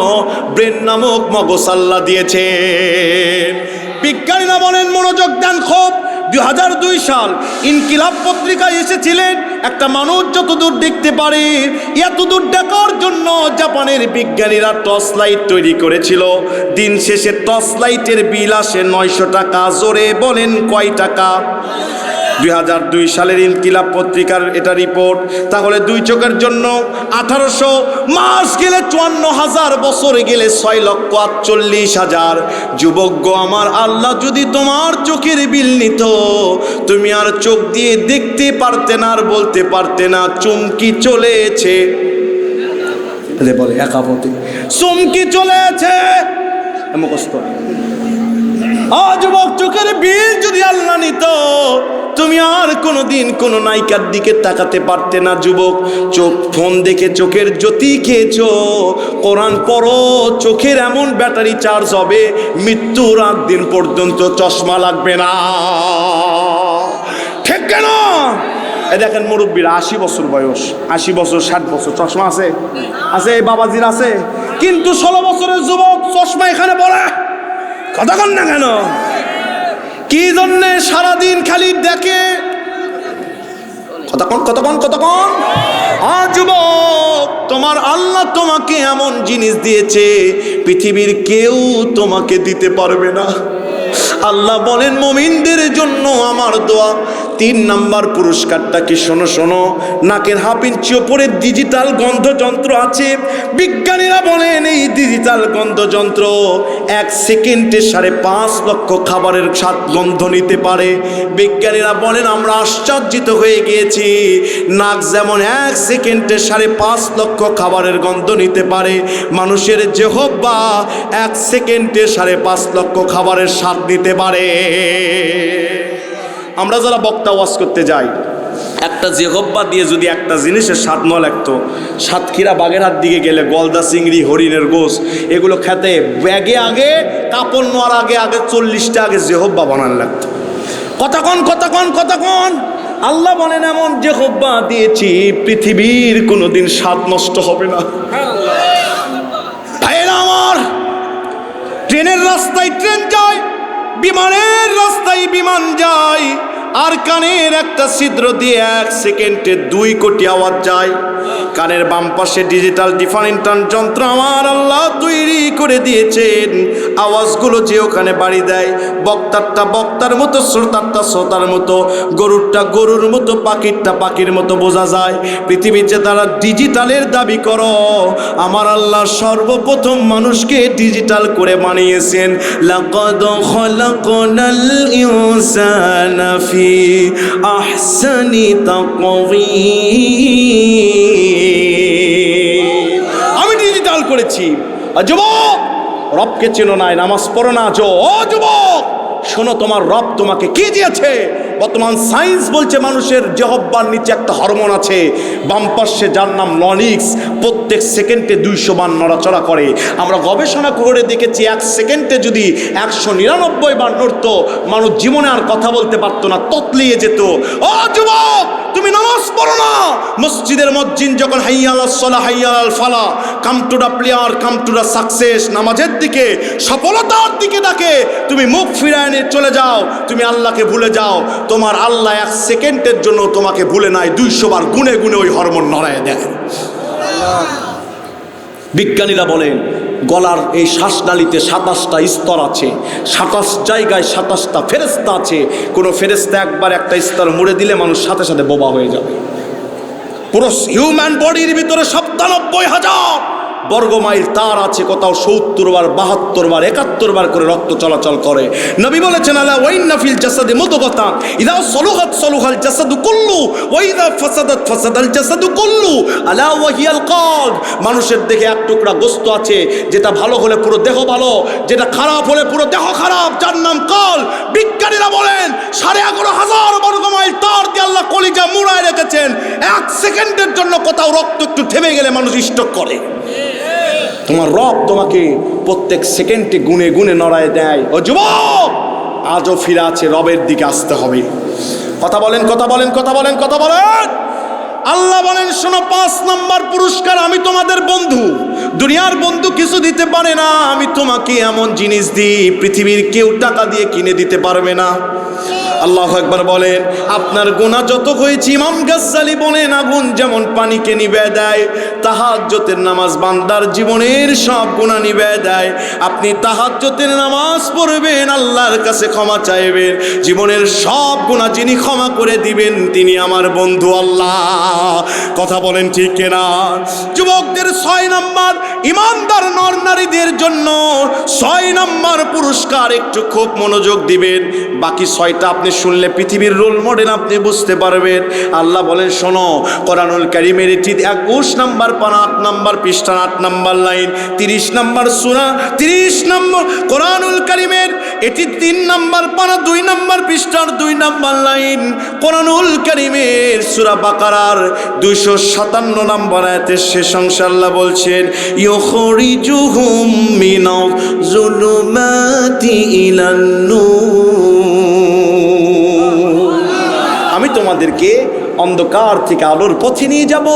ব্রেন নামক মগজ আল্লাহ দিয়েছে। বিজ্ঞানীরা বলেন, মনোযোগ দেন খুব। 2002 সাল ইনকিলাব পত্রিকায় এসেছিলেন, একটা মানুষ যতদূর দেখতে পারে এতদূর দেখার জন্য জাপানের বিজ্ঞানীরা টর্চ লাইট তৈরি করেছিল। দিন শেষে টর্চ লাইটের বিল আসে 900 টাকা। জোরে বলেন কয় টাকা? 2002 সালের ইনকিলাব পত্রিকার এটা রিপোর্ট। তাহলে 2 চোখের জন্য 1800 মাস গেলে 54,000, বছর গেলে 6,48,000। যুবক আমার, আল্লাহ যদি তোমার চোখের বিল নিত, তুমি আর চোখ দিয়ে দেখতে পারতে না, আর বলতে পারতে না চুমকি চলেছে, বলে একাপতি চুমকি চলেছে, মুখস্থ। যুবক, চোখের বিল যদি আল্লাহ নিত, তুমি আর কোনোদিন কোনো নায়িকার দিকে তাকাতে পারতে না। যুবক, চোখ ফোন দেখে চোখের জ্যোতি খেয়েছো, কোরআন পড়ো, চোখের এমন ব্যাটারি চার্জ হবে মৃত্যুর 8 দিন পর্যন্ত চশমা লাগবে না। ঠিক কেন? দেখেন মুরব্বীরা, 80 বছর বয়স, 80 বছর 60 বছর, চশমা আছে, আছে এই বাবাজির আছে, কিন্তু 16 বছরের যুবক চশমা এখানে পড়ে। কথা কন না কেন? কি জন্যে? সারাদিন খালি দেখে। কতক্ষণ যুবক, তোমার আল্লাহ তোমাকে এমন জিনিস দিয়েছে পৃথিবীর কেউ তোমাকে দিতে পারবে না। আল্লাহ বলেন, মুমিনদের জন্য আমার দোয়া। 3 নাম্বার পুরস্কারটা কি? শোনো শোনো, নাকের হাফ ইঞ্চি ওপরে ডিজিটাল গন্ধযন্ত্র আছে। বিজ্ঞানীরা বলেন, এই ডিজিটাল গন্ধযন্ত্র 1 সেকেন্ডে 5.5 লক্ষ খাবারের স্বাদ গন্ধ নিতে পারে। বিজ্ঞানীরা বলেন, আমরা আশ্চর্যিত হয়ে গিয়েছি, নাক যেমন 1 সেকেন্ডে 5.5 লক্ষ খাবারের গন্ধ নিতে পারে, মানুষের জিহ্বা 1 সেকেন্ডে 5.5 লক্ষ খাবারের স্বাদ নিতে পারে। আমরা যারা বক্তা ওয়াজ করতে যাই, একটা জিহ্বা দিয়ে যদি একটা জিনিসের স্বাদ ন লাগতো, সাতক্ষীরা বাগেরহাট দিকে গেলে গলদা চিংড়ি, হরিণের গোশ, এগুলো খেতে ব্যাগে আগে কাপড় নোয়ার আগে 40টা আগে জিহ্বা বানানো লাগতো। কতক্ষণ আল্লাহ বলেন, এমন জিহ্বা দিয়েছি পৃথিবীর কোনোদিন স্বাদ নষ্ট হবে না। ভাইয়েরা আমার, ট্রেনের রাস্তায় ট্রেন যায়, বিমানের রাস্তায় বিমান যায়, আর কানের একটা ছিদ্র দিয়ে 1 সেকেন্ডে 2 কোটি আওয়াজ যায়। কানের বাম পাশে ডিজিটাল ডিফারেন্টার যন্ত্র আমার আল্লাহ তৈরি করে দিয়েছেন। আওয়াজগুলো যে ওখানে বাড়ি দেয়, বক্তারটা বক্তার মতো, শ্রোতারটা শ্রোতার মতো, গরুরটা গরুর মতো, পাখিরটা পাখির মতো বোঝা যায়। পৃথিবীতে তারা ডিজিটালের দাবি করো, আমার আল্লাহ সর্বপ্রথম মানুষকে ডিজিটাল করে বানিয়েছেন। লাকাদ খালাকনাল ইনসানা ফি আহসানি তাকওয়ীম। আমি ডিজিটাল করেছি। যুবক, রবকে চেনো নাই, নামাজ পড়ো না। ও যুবক, শোনো তোমার রব তোমাকে কি দিয়েছে। বর্তমান সায়েন্স বলছে মানুষের জিহ্বার নিচে একটা হরমোন আছে বাম পাশে, যার নাম লনিক্স, প্রত্যেক সেকেন্ডে 200 বার নড়াচড়া করে। আমরা গবেষণা করে দেখেছি 1 সেকেন্ডে যদি 199 বার নড়তো, মানুষ জীবনে আর কথা বলতে পারতো না, ততলিয়ে যেত। ও যুবক, তুমি নামাজ পড়ো না। মসজিদের মুয়াজ্জিন যখন হাইয়া আলাস সালাহ হাইয়া আল ফালাহ, come to the prayer, come to the success, নামাজের দিকে, সফলতার দিকে ডাকে, তুমি মুখ ফিরায় নিয়ে চলে যাও, তুমি আল্লাহকে ভুলে যাও। তোমার আল্লাহ 1 সেকেন্ডের জন্য তোমাকে ভুলে নাই, 200 বার গুনে গুনে ওই হরমোন নড়ায় দেয়। বিজ্ঞানীরা বলেন গলার এই শ্বাসনালীতে 27টা স্তর আছে, 27 জায়গায় 27টা ফেরেশতা আছে। কোনো ফেরেশতা একবার একটা স্তর মুড়ে দিলে মানুষ সাথে সাথে বোবা হয়ে যাবে। পুরো হিউম্যান বডির ভিতরে 97,000 বর্গমাইল তার আছে, কোথাও 70 বার, 72 বার, 71 বার করে রক্ত চলাচল করে। নবী বলেছেন আলা ওয়াইন্না ফিল জাসাদি মুদগাতান ইযা সলুহাত সলুহাল জাসাদু কুল্লু ওয়া ইযা ফাসাদাত ফাসাদাল জাসাদু কুল্লু আলা ওয়া হিয়াল কলব। মানুষের দেহে এক টুকরা গোশত আছে, যেটা ভালো হলে পুরো দেহ ভালো, যেটা খারাপ হলে পুরো দেহ খারাপ, যার নাম কল। বিজ্ঞানীরা বলেন 11,500 বর্গমাইল তার দিয়ে আল্লাহ কলিজা মুড়ায় রেখেছেন। 1 সেকেন্ডের জন্য কোথাও রক্ত একটু থেমে গেলে মানুষ স্ট্রোক করে। তোমার রব তোমাকে প্রত্যেক সেকেন্ডে গুনে গুনে নড়ায় দেয়। ও যুবক, আজও ফিরে আছে, রবের দিকে আসতে হবে। কথা বলেন, কথা বলেন, কথা বলেন, কথা বলেন। আল্লাহ বলেন শোনো, 5 নম্বর পুরস্কার, আমি তোমাদের বন্ধু। দুনিয়ার বন্ধু কিছু দিতে পারে না, আমি তোমাকে এমন জিনিস দিই পৃথিবীর কেউ টাকা দিয়ে কিনে দিতে পারবে না। আল্লাহু আকবার বলেন। আপনার গুনাহ যত হয়েছে, ইমাম গাজ্জালী বলেন আগুন যেমন পানিকে নিভে দেয়, তাহাজ্জুদের নামাজ বান্দার জীবনের সব গুনাহ নিভে দেয়। আপনি তাহাজ্জুদের নামাজ পড়বেন, আল্লাহর কাছে ক্ষমা চাইবেন, জীবনের সব গুনাহ যিনি ক্ষমা করে দিবেন তিনি আমার বন্ধু আল্লাহ। কথা বলেন ঠিক কিনা? যুবকদের 6 নম্বর, ইমানদার নর নারীদের জন্য 6 নম্বর পুরস্কার, একটু খুব মনোযোগ দিবেন। বাকি 6টা আপনি শুনলে পৃথিবীর রোল মডেল আপনি বুঝতে পারবেন। আল্লাহ বলেন শোনো, কোরআনুল কারীমের এটি 21 নম্বর পারা 8 নম্বর পৃষ্ঠা 8 নম্বর লাইন, 30 নম্বর সূরা 30 নম্বর কোরআনুল কারীমের এটি 3 নম্বর পারা 2 নম্বর পৃষ্ঠার 2 নম্বর লাইন, কোরআনুল কারীমের সূরা বাকারার 257 নম্বর আয়াতের শেষ অংশে আল্লাহ বলছেন ইউখরিজুহুম মিনাজ যুলুমাতি ইলান নূর। আমি তোমাদেরকে অন্ধকার থেকে আলোর পথে নিয়ে যাব।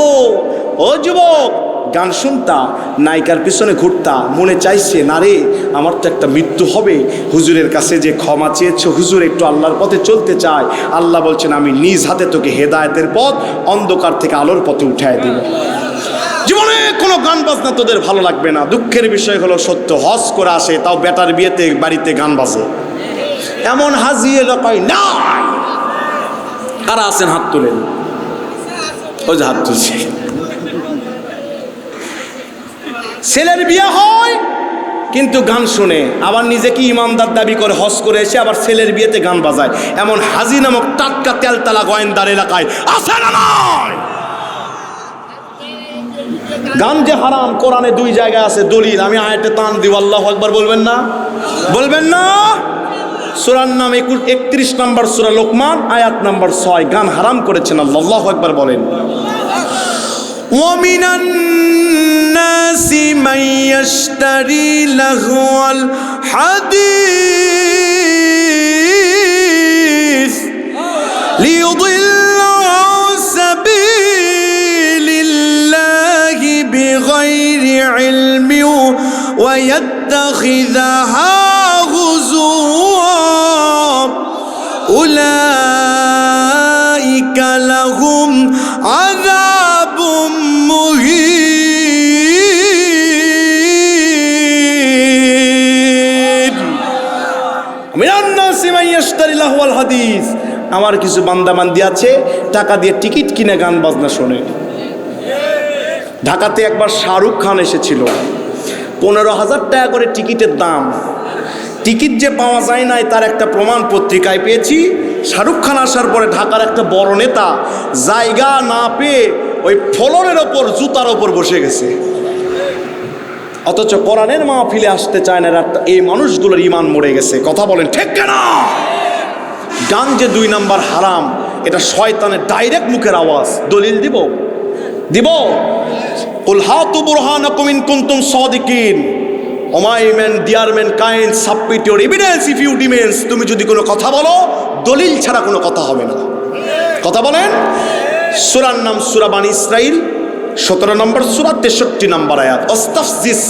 ও যুবক, গান শুনতা, নায়িকার পিছনে ঘুরতা, মনে চাইছে না রে আমার তো একটা মৃত্যু হবে, হুজুরের কাছে যে ক্ষমা চেয়েছ, হুজুর একটু আল্লাহর পথে চলতে চায়। আল্লাহ বলছেন আমি নিজ হাতে তোকে হেদায়েতের পথ, অন্ধকার থেকে আলোর পথে উঠায় দেব। জীবনে কোনো গান বাজনা তোদের ভালো লাগবে না। দুঃখের বিষয় হলো সত্য, হজ করে আসে, তাও বেটার বিয়েতে বাড়িতে গান বাজে, এমন হাজি এলাকায় নাই। কারা আছেন হাত তুলেন? ওই যে হাত তুলছে। ছেলের বিয়ে হয় কিন্তু গান শুনে, আবার নিজেকে ইমানদার দাবি করে, হজ করে এসে আবার ছেলের বিয়েতে গান বাজায়। এমন হাজি নামক টাটকা তেলতালা গোয়েন্দার এলাকায় আছে না নয়? গান যে হারাম, কোরআনে 2 জায়গায় আছে দলিল। আমি আয়াতে টান দিব, আল্লাহু আকবার বলবেন না? বলবেন না? সূরার নাম 31 নম্বর সূরা লোকমান আয়াত নম্বর 6, গান হারাম করেছেন আল্লাহ। আল্লাহু আকবার বলেন। ومن الناس من يشتري لهو الحديث ليضل عن سبيل الله بغير علم ويتخذها هزوا أولئك لهم عذاب মুহিন। মিনান নাসি মান ইয়াশতারি লাহওয়াল হাদিস, আমার কিছু বান্দাবান্দি আছে টাকা দিয়ে টিকিট কিনে গান বাজনা শোনে। ঢাকাতে একবার শাহরুখ খান এসেছিল, 15,000 টাকা করে টিকিটের দাম। টিকিট যে পাওয়া যায় নাই তার একটা প্রমাণ পত্রিকায় পেয়েছি। শাহরুখ খান আসার পরে ঢাকার একটা বড় নেতা জায়গা না পেয়ে ওই ফ্লোরের ওপর, জুতার ওপর বসে গেছে। অথচ কোরআনের মাহফিলে আসতে চায় না, এই মানুষগুলোর ঈমান মরে গেছে। কথা বলেন ঠিক কিনা? গান যে 2 নাম্বার হারাম, এটা শয়তানের ডাইরেক্ট মুখের আওয়াজ। দলিল দিব? কুল হাতু বুরহানাকুম ইন কুনতুম সাদিকিন। There mankind submit your evidence if you ডিমেন্স। তুমি যদি কোনো কথা বলো, দলিল ছাড়া কোনো কথা হবে না। কথা বলেন। সূরার নাম সূরা বানী ইসরাইল, 17 নম্বর সূরা, 63 নম্বর আয়াত। আস্তাফজিস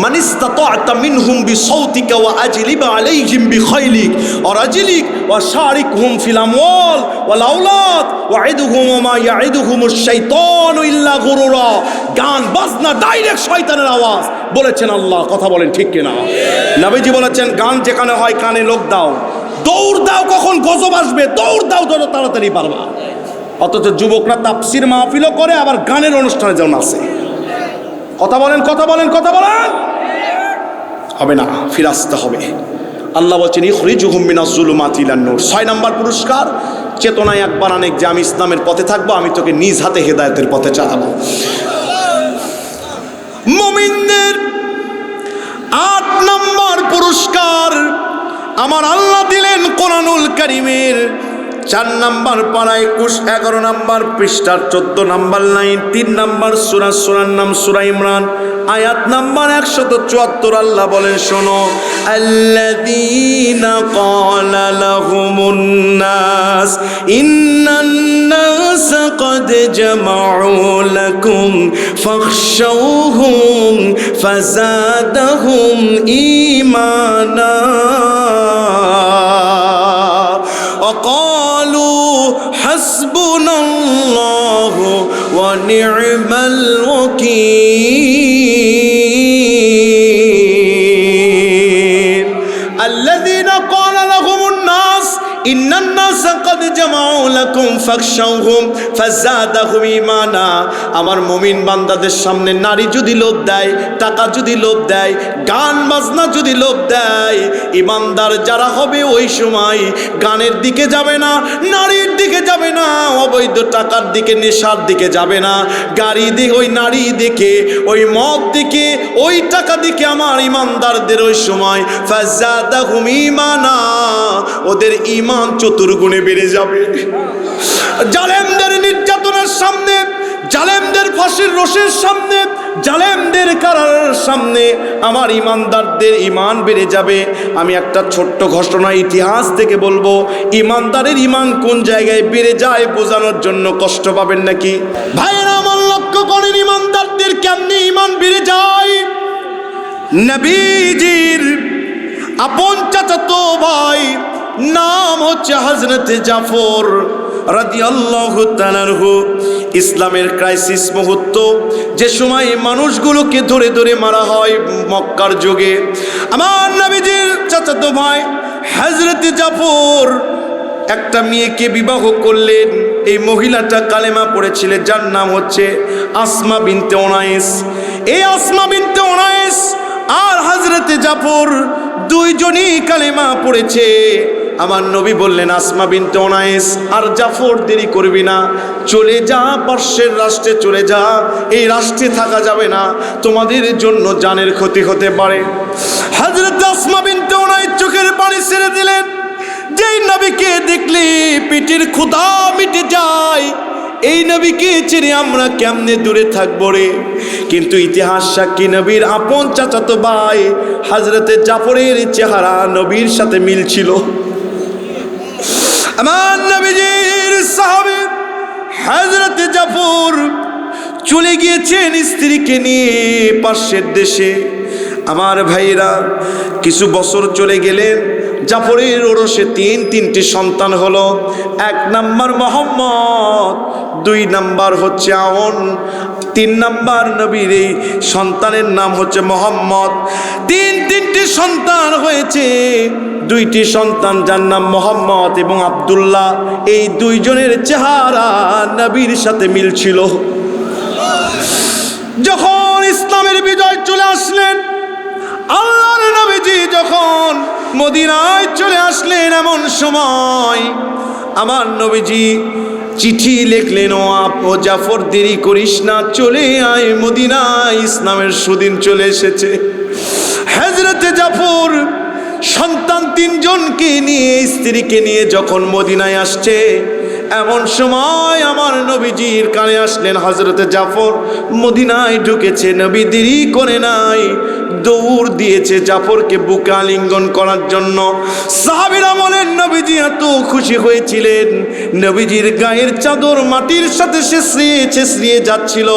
মান ইসতাতা'তা মিনহুম বিসাউতিকা ওয়া আজলিব আলাইহিম বিখাইলিক ওয়া রাজলিক ওয়া শারিকহুম ফিল আমওয়াল ওয়াল আওলাদ ওয়া'iদহুম ওয়া মা ইয়া'iদুহুমুশ শাইতানু ইল্লা গুরুরা। গান বাজনা ডাইরেক্ট শয়তানের আওয়াজ, বলেছেন আল্লাহ। কথা বলেন ঠিক কিনা? নবীজি বলেছেন গান যেখানে হয় কানে লোক দাও, দৌড় দাও, কখন গজব আসবে দৌড় দাও, যত তাড়াতাড়ি পারবা। অথচ যুবকরা তাফসির মাহফিলও করে, আবার গানের অনুষ্ঠানে যেমন আছে। কথা বলেন হবে না, ফিরে আসতে হবে। আল্লাহ বলছেন ইখরিজুহুম মিনাজ যুলুমাতি ইলান নূর। 6 নম্বর পুরস্কার, চেতনায় একবার অনেক যে আমি ইসলামের পথে থাকবো, আমি তোকে নিজ হাতে হেদায়েতের পথে চালাবো। মুমিনদের 8 নম্বর পুরস্কার আমার আল্লাহ দিলেন কোরআনুল কারীমের 4 নম্বর পারা 21, 11 নম্বর পৃষ্ঠার 14 নম্বর লাইন, 3 নম্বর সূরা, সূরার নাম সূরা ইমরান, আয়াত নাম্বার 174। আল্লাহ বলেন শোনো, আল্লাযীনা ক্বালা লাহুমুন নাস ইন্নান নাস ক্বাদ জামাউ লাকুম ফাখশাউহুম ফাযাদাহুম ঈমানা وقالوا حسبنا الله ونعم الوكيل الذين قال لهم الناس إن الناس قد جمعوا لكم فاخشوهم فزادهم ঈমানা। আমার মুমিন বান্দাদের সামনে নারী যদি লোভ দেয়, টাকা যদি লোভ দেয়, গান বাজনা যদি লোভ দেয়, ইমানদার যারা হবে ওই সময় গানের দিকে যাবে না, নারীর দিকে যাবে না, অবৈধ টাকার দিকে, নেশার দিকে যাবে না, গাড়ি দিকে, ওই নারী দিকে, ওই মদ দিকে, ওই টাকা দিকে আমার ইমানদারদের ওই সময় ফাযাদাহুম ঈমানা, ওদের ঈমান চতুর্গুণে বেড়ে যাবে। জালেমদের নির্যাতনের সামনে, জালেমদের ফাঁসির রোষের সামনে, জালেমদের কারার সামনে আমার ইমানদারদের ঈমান বেড়ে যাবে। আমি একটা ছোট্ট ঘটনা ইতিহাস থেকে বলবো, ইমানদারের ঈমান কোন জায়গায় বেড়ে যায় বোঝানোর জন্য কষ্ট পাবেন নাকি? ভাইয়েরা আমার লক্ষ্য করেন ইমানদারদের কেমনি ঈমান বেড়ে যায়। নবীজির আপন চাচাতো ভাই নাম হচ্ছে হযরত জাফর রাদিয়াল্লাহু তাআলা আনহু। ইসলামের ক্রাইসিস মুহূর্ত, যে সময় মানুষগুলোকে ধরে ধরে মারা হয় মক্কার যুগে, আমার নবীজির চাচাতো ভাই হযরত জাফর একটা মেয়েকে বিবাহ করলেন। এই মহিলাটা কালেমা পড়েছিলেন, যার নাম হচ্ছে আসমা বিনতে উনাইস। এই আসমা বিনতে উনাইস আর হযরত জাফর দুইজনই কালেমা পড়েছে। আমার নবী বললেন, আসমা বিনতে উনাইস আর জাফর দেরি করবি না, চলে যা, পার্শ্বের রাষ্ট্রে চলে যা, এই রাষ্ট্রে থাকা যাবে না, তোমাদের জন্য জানের ক্ষতি হতে পারে। হযরত আসমা বিনতে উনাইস চোখের পানি ছেড়ে দিলেন। যেই নবীকে দেখলে পেটের ক্ষুধা মিটে যায়, এই নবীকে ছেড়ে আমরা কেমনে দূরে থাকবো রে? কিন্তু ইতিহাস সাক্ষী, নবীর আপন চাচাতো ভাই হযরতে জাফরের চেহারা নবীর সাথে মিল ছিল। আমার নবীজির সাহাবী হযরতে জাফর চলে গিয়েছেন স্ত্রীকে নিয়ে পাশের দেশে। আমার ভাইরা কিছু বছর চলে গেলেন, জাফরের ওরসে তিনটি সন্তান হলো। 1 নাম্বার মোহাম্মদ, 2 নাম্বার হচ্ছে আওন, 3 নাম্বার নবীর এই সন্তানের নাম হচ্ছে মোহাম্মদ। তিনটি সন্তান হয়েছে। 2টি সন্তান যার নাম মোহাম্মদ এবং আব্দুল্লাহ, এই 2 জনের চেহারা নবীর সাথে মিল ছিল। যখন ইসলামের বিজয় চলে আসলেন, আল্লাহর নবীজি যখন মদিনায় চলে আসলেন, এমন সময় আমার নবীজি চিঠি লিখলেন, ও জাফর দেরি করিস না, চলে আয় মদিনায়, ইসলামের সুদিন চলে এসেছে। হযরতে জাফর সন্তান 3 জনকে নিয়ে, স্ত্রীকে নিয়ে যখন মদিনায় আসছে, এমন সময় আমার নবীজির কানে আসলেন হযরতে জাফর মদিনায় ঢুকেছে। নবী দেরি করে নাই, দৌড় দিয়েছে জাফরকে বুকে আলিঙ্গন করার জন্য। সাহাবীরা বলেন নবীজি এত খুশি হয়েছিলেন, নবীজির গায়ের চাদর মাটির সাথে ছেঁচড়িয়ে যাচ্ছিল,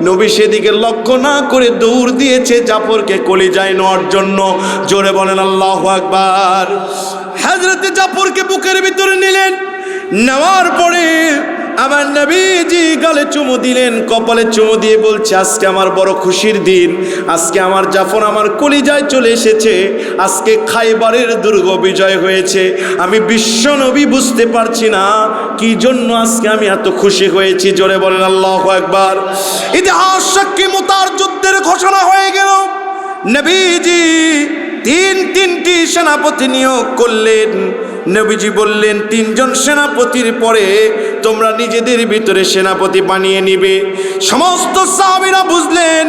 নবী সেদিকে লক্ষ্য না করে দৌড় দিয়েছে জাফরকে কলিজায় নেওয়ার জন্য। জোরে বলেন আল্লাহু আকবার। হযরতে জাফরকে বুকের ভিতরে নিলেন, নেওয়ার পরে আমার নবীজি গালে চুমু দিলেন, কপালে চুমু দিয়ে বলছে, আজকে আমার বড় খুশির দিন, আজকে আমার জাফর আমার কলিজায় চলে এসেছে, আজকে খাইবারের দুর্গ বিজয় হয়েছে। আমি বিশ্ব নবী বুঝতে পারছি না কি জন্য আজকে আমি এত খুশি হয়েছি। জোরে বলেন আল্লাহু আকবার। ইতিহাস সাক্ষী মুতার যুদ্ধের ঘোষণা হয়ে গেল। নবীজি তিনটি সেনাপতি নিয়োগ করলেন। নবীজি বললেন, 3 জন সেনাপতির পরে তোমরা নিজেদের ভিতরে সেনাপতি বানিয়ে নিবে। সমস্ত সাহাবীরা বুঝলেন,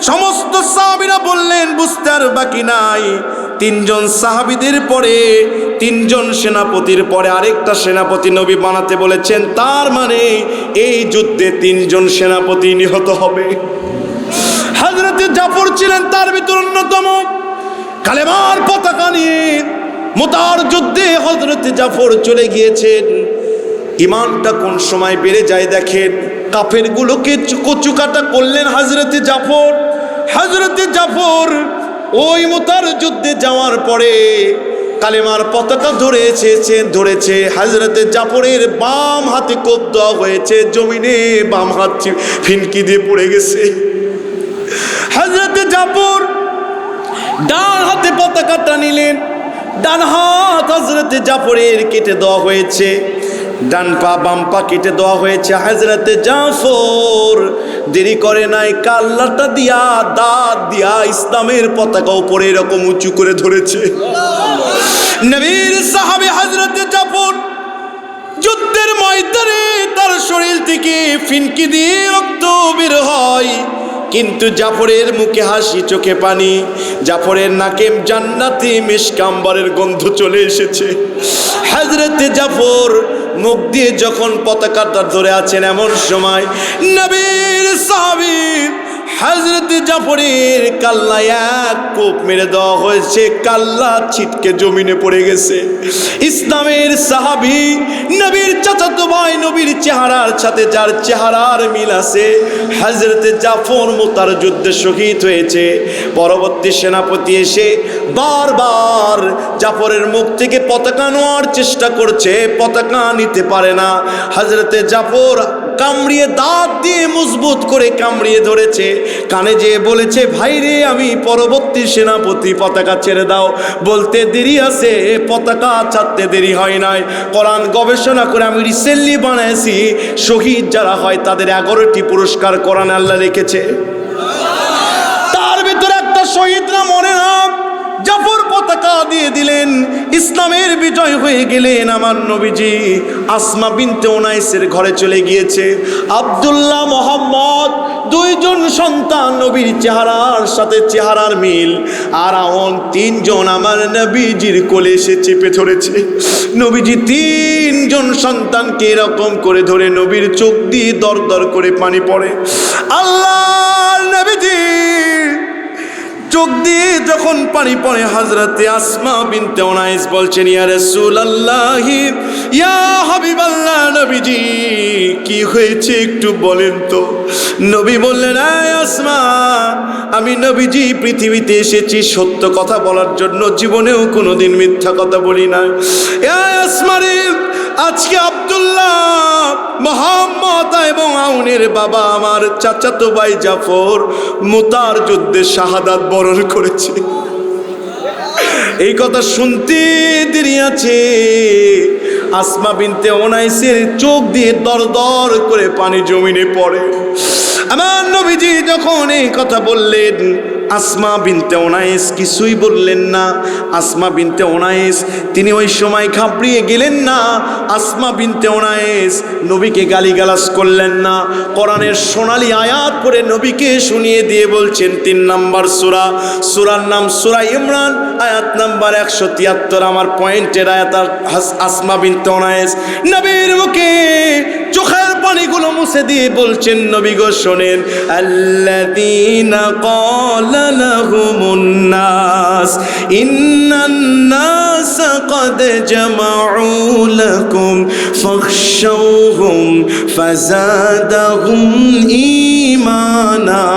সমস্ত সাহাবীরা বললেন বুঝতে আর বাকি নাই। 3 জন সাহাবীদের পরে 3 জন সেনাপতির পরে আরেকটা সেনাপতি নবী বানাতে বলেছেন। তার মানে এই যুদ্ধে 3 জন সেনাপতি নিহত হবে। হযরতে জাফর ছিলেন তার ভিতর অন্যতম। কালেমার পতাকা নিয়ে মুতার যুদ্ধে হযরতে জাফর চলে গিয়েছেন। ইমানটা কোন সময় বেড়ে যায় দেখেন। কাফেরগুলোকে কচুকাটা করলেন হযরতে জাফর। হযরতে জাফর ওই মুতার যুদ্ধে যাওয়ার পরে কালেমার পতাকা ধরেছে। হযরতে জাফরের বাম হাতে কোপ দেওয়া হয়েছে, জমিনে বাম হাত ফিনকি দিয়ে পড়ে গেছে। হযরতে জাফর ডান হাতে পতাকাটা নিলেন, ডান হাত হযরতে জাফরের কেটে দেওয়া হয়েছে, ডান পা বাম পা কেটে দেওয়া হয়েছে। হযরতে জাফর দেরি করে নাই, কাল্লাটা দিয়া দাঁত দিয়া ইসলামের পতাকা উপরে এরকম উঁচু করে ধরেছে। নবীর সাহাবী হযরতে জাফর যুদ্ধের ময়দানে তার শরীর থেকে ফিনকি দিয়ে রক্ত বের হয়, কিন্তু জাফরের মুখে হাসি, চোখে পানি। জাফরের নাকে জান্নাতি মিশক আম্বরের গন্ধ চলে এসেছে। হযরতে জাফর মুখ দিয়ে যখন পতাকাটা ধরে আছেন, এমন সময় নবীর সাহাবী হযরতে জাফরের কাল্লায় এক কোপ মেরে দেওয়া হয়েছে, কাল্লা ছিটকে জমিনে পড়ে গেছে। ইসলামের সাহাবী, নবীর চাচাতো ভাই, নবীর চেহারার সাথে যার চেহারার মিল আছে, হযরতে জাফর মুতার যুদ্ধে শহীদ হয়েছে। পরবর্তী সেনাপতি এসে বারবার জাফরের মুখ থেকে পতাকা নেওয়ার চেষ্টা করছে, পতাকা নিতে পারে না। হযরতে জাফর কামড়িয়ে দাঁত দিয়ে মজবুত করে কামড়িয়ে ধরেছে, কানে যেয়ে বলেছে, ভাই রে, আমি পরবর্তী সেনাপতি, পতাকা ছেড়ে দাও। বলতে দেরি আছে, পতাকা ছাড়তে দেরি হয় নাই। কোরআন গবেষণা করে আমি রিসেন্টলি বানাইছি, শহীদ যারা হয় তাদের 11টি পুরস্কার কোরআনে আল্লাহ রেখেছে। তার ভিতরে একটা শহীদ না মনে না, জাফর পতাকা দিয়ে দিলেন, ইসলামের বিজয় হয়ে গেলেন। আমার নবীজি আসমা বিনতে উনাইসের ঘরে চলে গিয়েছে। আব্দুল্লাহ, মোহাম্মদ, 2 জন সন্তান, নবীর চেহারার সাথে চেহারার মিল। আর 3 জন আমার নবীজির কোলে এসে চেপে ধরেছে। নবীজি 3 জন সন্তানকে এরকম করে ধরে নবীর চোখ দিয়ে দর দর করে পানি পড়ে। আল্লাহ নবীজি চোখ দিয়ে যখন পানি পড়ে, হযরতে আসমা বিনতে উনাইস বলছেন, ইয়া রাসূলুল্লাহ, ইয়া হাবিবাল্লাহ, নবীজি কি হয়েছে একটু বলেন তো। নবী বললেন, আয় আসমা, আমি নবীজি পৃথিবীতে এসেছি সত্য কথা বলার জন্য, জীবনেও কোনোদিন মিথ্যা কথা বলি না। আয় আসমা রে, আজকে আব্দুল্লাহ, মোহাম্মদ এবং আউনের বাবা আমার চাচাতো ভাই জাফর মুতার যুদ্ধে শাহাদাত বরণ করেছে। এই কথা শুনতে দেরি আছে, আসমা বিনতে উনাইসের চোখ দিয়ে দর দর করে পানি জমিনে পড়ে। আমার নবীজি যখন এই কথা বললেন, আসমা বিনতে উনাইস কিছুই বললেন না। আসমা বিনতে উনাইস তিনি ওই সময় ঘাবড়িয়ে গেলেন না। আসমা বিনতে উনাইস নবীকে গালিগালাজ করলেন না, কোরআনের সোনালী আয়াত পড়ে নবীকে শুনিয়ে দিয়ে বলছেন 3 নম্বর সূরা, সূরার নাম সূরা ইমরান, আয়াত নাম্বার 173, আমার পয়েন্টের আয়াত। আসমা বিনতে উনাইস নবীর মুখে চোখের পানিগুলো মুছে দিয়ে বলছেন, নবী গো শোনেন, আল্লাযীনা ক্বালা লাহুমুন নাস ইন্নান নাস قد جمعوا لكم فاخشوهم فزادهم إيمانا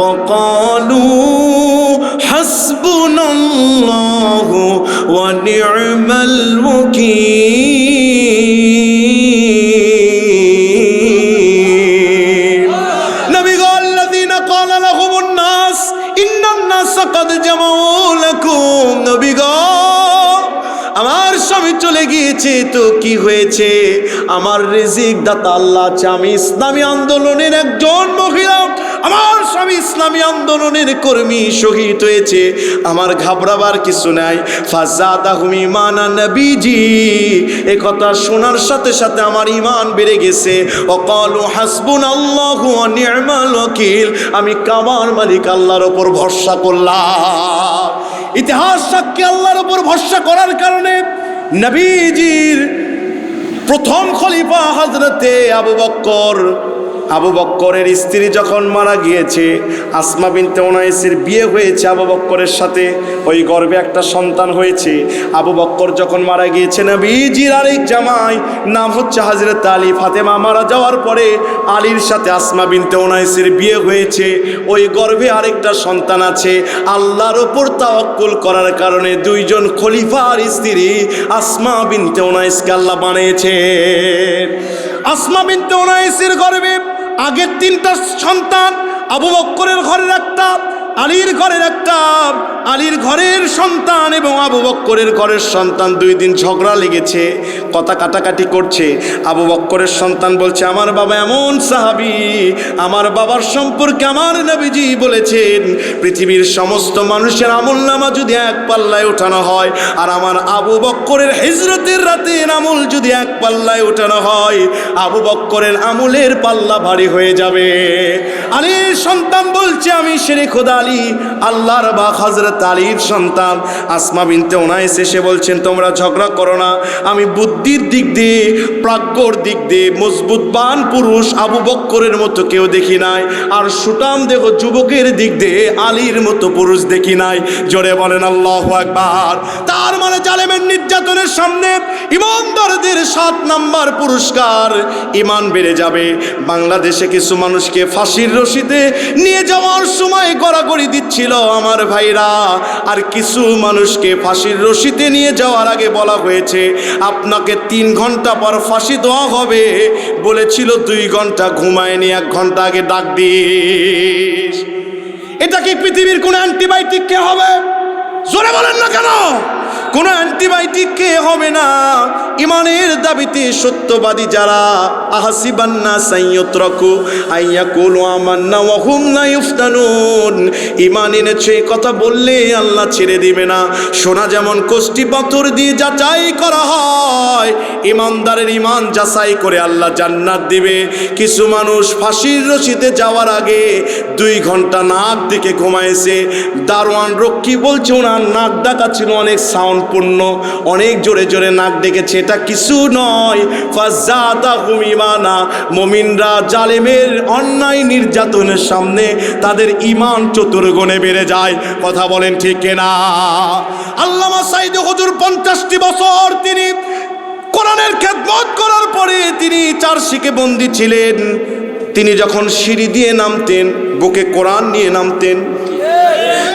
وقالوا حسبنا الله ونعم الوكيل. نبي قال الذين قال لهم الناس إن الناس قد جمعوا لكم. نبي আমার স্বামী চলে গিয়েছে তো কি হয়েছে, আমার রিজিক দাতা আল্লাহ আছে, আমি ইসলামী আন্দোলনের একজন মহিলা, আমার স্বামী ইসলামী আন্দোলনের কর্মী শহীদ হয়েছে, আমার ঘাবড়াবার কিছু নাই। ফাজাদাহুম ঈমানা, নবীজি এই কথা শোনার সাথে সাথে আমার ঈমান বেড়ে গেছে। ওয়াকালু হাসবুনাল্লাহু ওয়া নি'মাল ওয়াকিল, আমি কাবার মালিক আল্লাহর উপর ভরসা করলাম। ইতিহাস সাক্ষী আল্লাহর উপর ভরসা করার কারণে নবীজির প্রথম খলিফা হযরতে আবু বক্করের স্ত্রী যখন মারা গিয়েছে, আসমা বিনতে উনাইসের বিয়ে হয়েছে আবু বক্করের সাথে, ওই গর্ভে একটা সন্তান হয়েছে। আবু বক্কর যখন মারা গিয়েছে, নবীজির আরেক জামাই নাম হচ্ছে হযরত আলী, ফাতেমা মারা যাওয়ার পরে আলীর সাথে আসমা বিনতে উনাইসের বিয়ে হয়েছে, ওই গর্ভে আরেকটা সন্তান আছে। আল্লাহর উপর তাওয়াক্কুল করার কারণে দুইজন খলিফার স্ত্রী আসমা বিনতে উনাইসকে আল্লাহ বানিয়েছে। আসমা বিনতে উনাইসের গর্ভে আগের 3টা সন্তান, আবু বক্করের ঘরের একটা, আলীর ঘরের একটা, আলীর ঘরের সন্তান এবং আবু বক্করের ঘরের সন্তান 2 দিন ঝগড়া লেগেছে, কথা কাটাকাটি করছে। আবু বক্করের সন্তান বলছে, আমার বাবা এমন সাহাবী, আমার বাবার সম্পর্কে আমার নবীজি বলেছেন পৃথিবীর সমস্ত মানুষের আমলনামা যদি এক পাল্লায় ওঠানো হয়, আর আমার আবু বক্করের হিজরতের রাতের আমল যদি এক পাল্লায় ওঠানো হয়, আবু বক্করের আমলের পাল্লা ভারী হয়ে যাবে। আলীর সন্তান বলছে, আমি শেরে খোদা আলী, আল্লাহর বা হযরত আলীর সন্তান। আসমা বিনতে উনাইস এসে বলছেন, তোমরা ঝগড়া করো না, আমি বুদ্ধির দিক দিয়ে, প্রাজ্ঞর দিক দিয়ে মজবুতবান পুরুষ আবু বক্করের মতো কেউ দেখি নাই, আর সুটাম দেখো যুবকের দিক দিয়ে আলীর মতো পুরুষ দেখি নাই। জোরে বলেন আল্লাহু আকবার। তার মানে জালেমের নির্যাতনের সামনে ইমানদারদের 7 নাম্বার পুরস্কার, ঈমান বেড়ে যাবে। বাংলাদেশে কিছু মানুষকে ফাঁসির রশিতে নিয়ে যাওয়ার সময় গড়াগড়ি দিচ্ছিল আমার ভাইরা, আর কিছু মানুষকে ফাঁসির রশিতে নিয়ে যাওয়ার আগে বলা হয়েছে আপনাকে 3 ঘন্টা পর ফাঁসি দেওয়া হবে, বলেছিল 2 ঘন্টা ঘুমায়নি, 1 ঘন্টা আগে ডাক দিস। এটা কি পৃথিবীর কোন অ্যান্টিবায়োটিক কে হবে? জোরে বলেন না কেন? কোনো অ্যান্টিবায়োটিক কে হবে না। ইমানের দাবিতে সত্যবাদী যারা, আহাসিবান্না সাইয়ুতরাকু আইয়াকুলু আমান্না ওয়া হুম লা ইফতানুন, ঈমান এনেছে কথা বললে আল্লাহ ছেড়ে দিবে না। সোনা যেমন কষ্টি পাথর দিয়ে যাচাই করা হয়, ইমানদারের ঈমান যাচাই করে আল্লাহ জান্নাত দিবে। কিছু মানুষ ফাঁসির রশিতে যাওয়ার আগে 2 ঘন্টা নাক দিকে ঘুমাইছে। দারোয়ান রক্ষী বলছে ওনার নাক ডাকা ছিল অনেক সাউন্ডপূর্ণ, অনেক জোরে জোরে নাক ডেকেছে, এটা কিছু নয়। ফাজাদাহুম ঈমানা, মুমিনরা জালেমের অন্যায় নির্যাতনের সামনে তাদের ঈমান চতুর্গুণে বেড়ে যায়। কথা বলেন ঠিক কিনা? আল্লামা সাইদ হুজুর 50টি বছর তিনি কোরআনের খেদমত করার পরে তিনি চারশিকে বন্দী ছিলেন। তিনি যখন সিঁড়ি দিয়ে নামতেন, বুকে কোরআন নিয়ে নামতেন।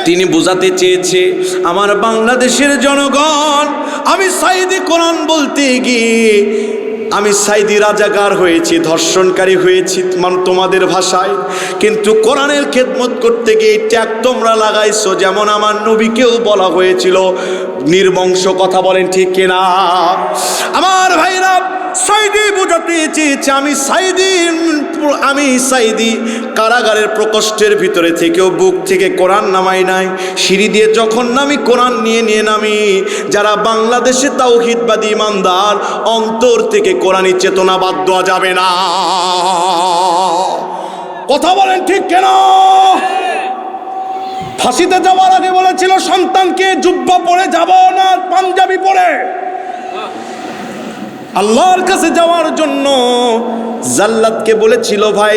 তিনি বোঝাতে চেয়েছে, আমার বাংলাদেশের জনগণ, আমি সাইদি কোরআন বলতে গিয়ে আমি সাইদি রাজাকার হয়েছি, ধর্ষণকারী হয়েছি তোমাদের ভাষায়, কিন্তু কোরআনের খেদমত করতে গিয়ে ট্যাগ তোমরা লাগাইছো, যেমন আমার নবীকেও বলা হয়েছিল নির্বংশ। কথা বলেন ঠিক কিনা? আমার ভাইরা, সাইদি বোঝাতে চেয়েছে আমি সাইদি কারাগারের প্রকোষ্ঠের ভিতরে থেকেও বুক থেকে কোরআন নামাই নাই, সিঁড়ি দিয়ে যখন নামি কোরআন নিয়ে নামি। যারা বাংলাদেশে তাওহীদবাদী ইমানদার, অন্তর থেকে কোরআনী চেতনা বাদ দেওয়া যাবে না। কথা বলেন ঠিক কেন? ফাঁসিতে যাওয়ার আগে বলেছিল সন্তানকে জুব্বা পরে যাব না পাঞ্জাবি পরে। আল্লাহর কাছে যাওয়ার জন্য জাল্লাতকে বলেছিল ভাই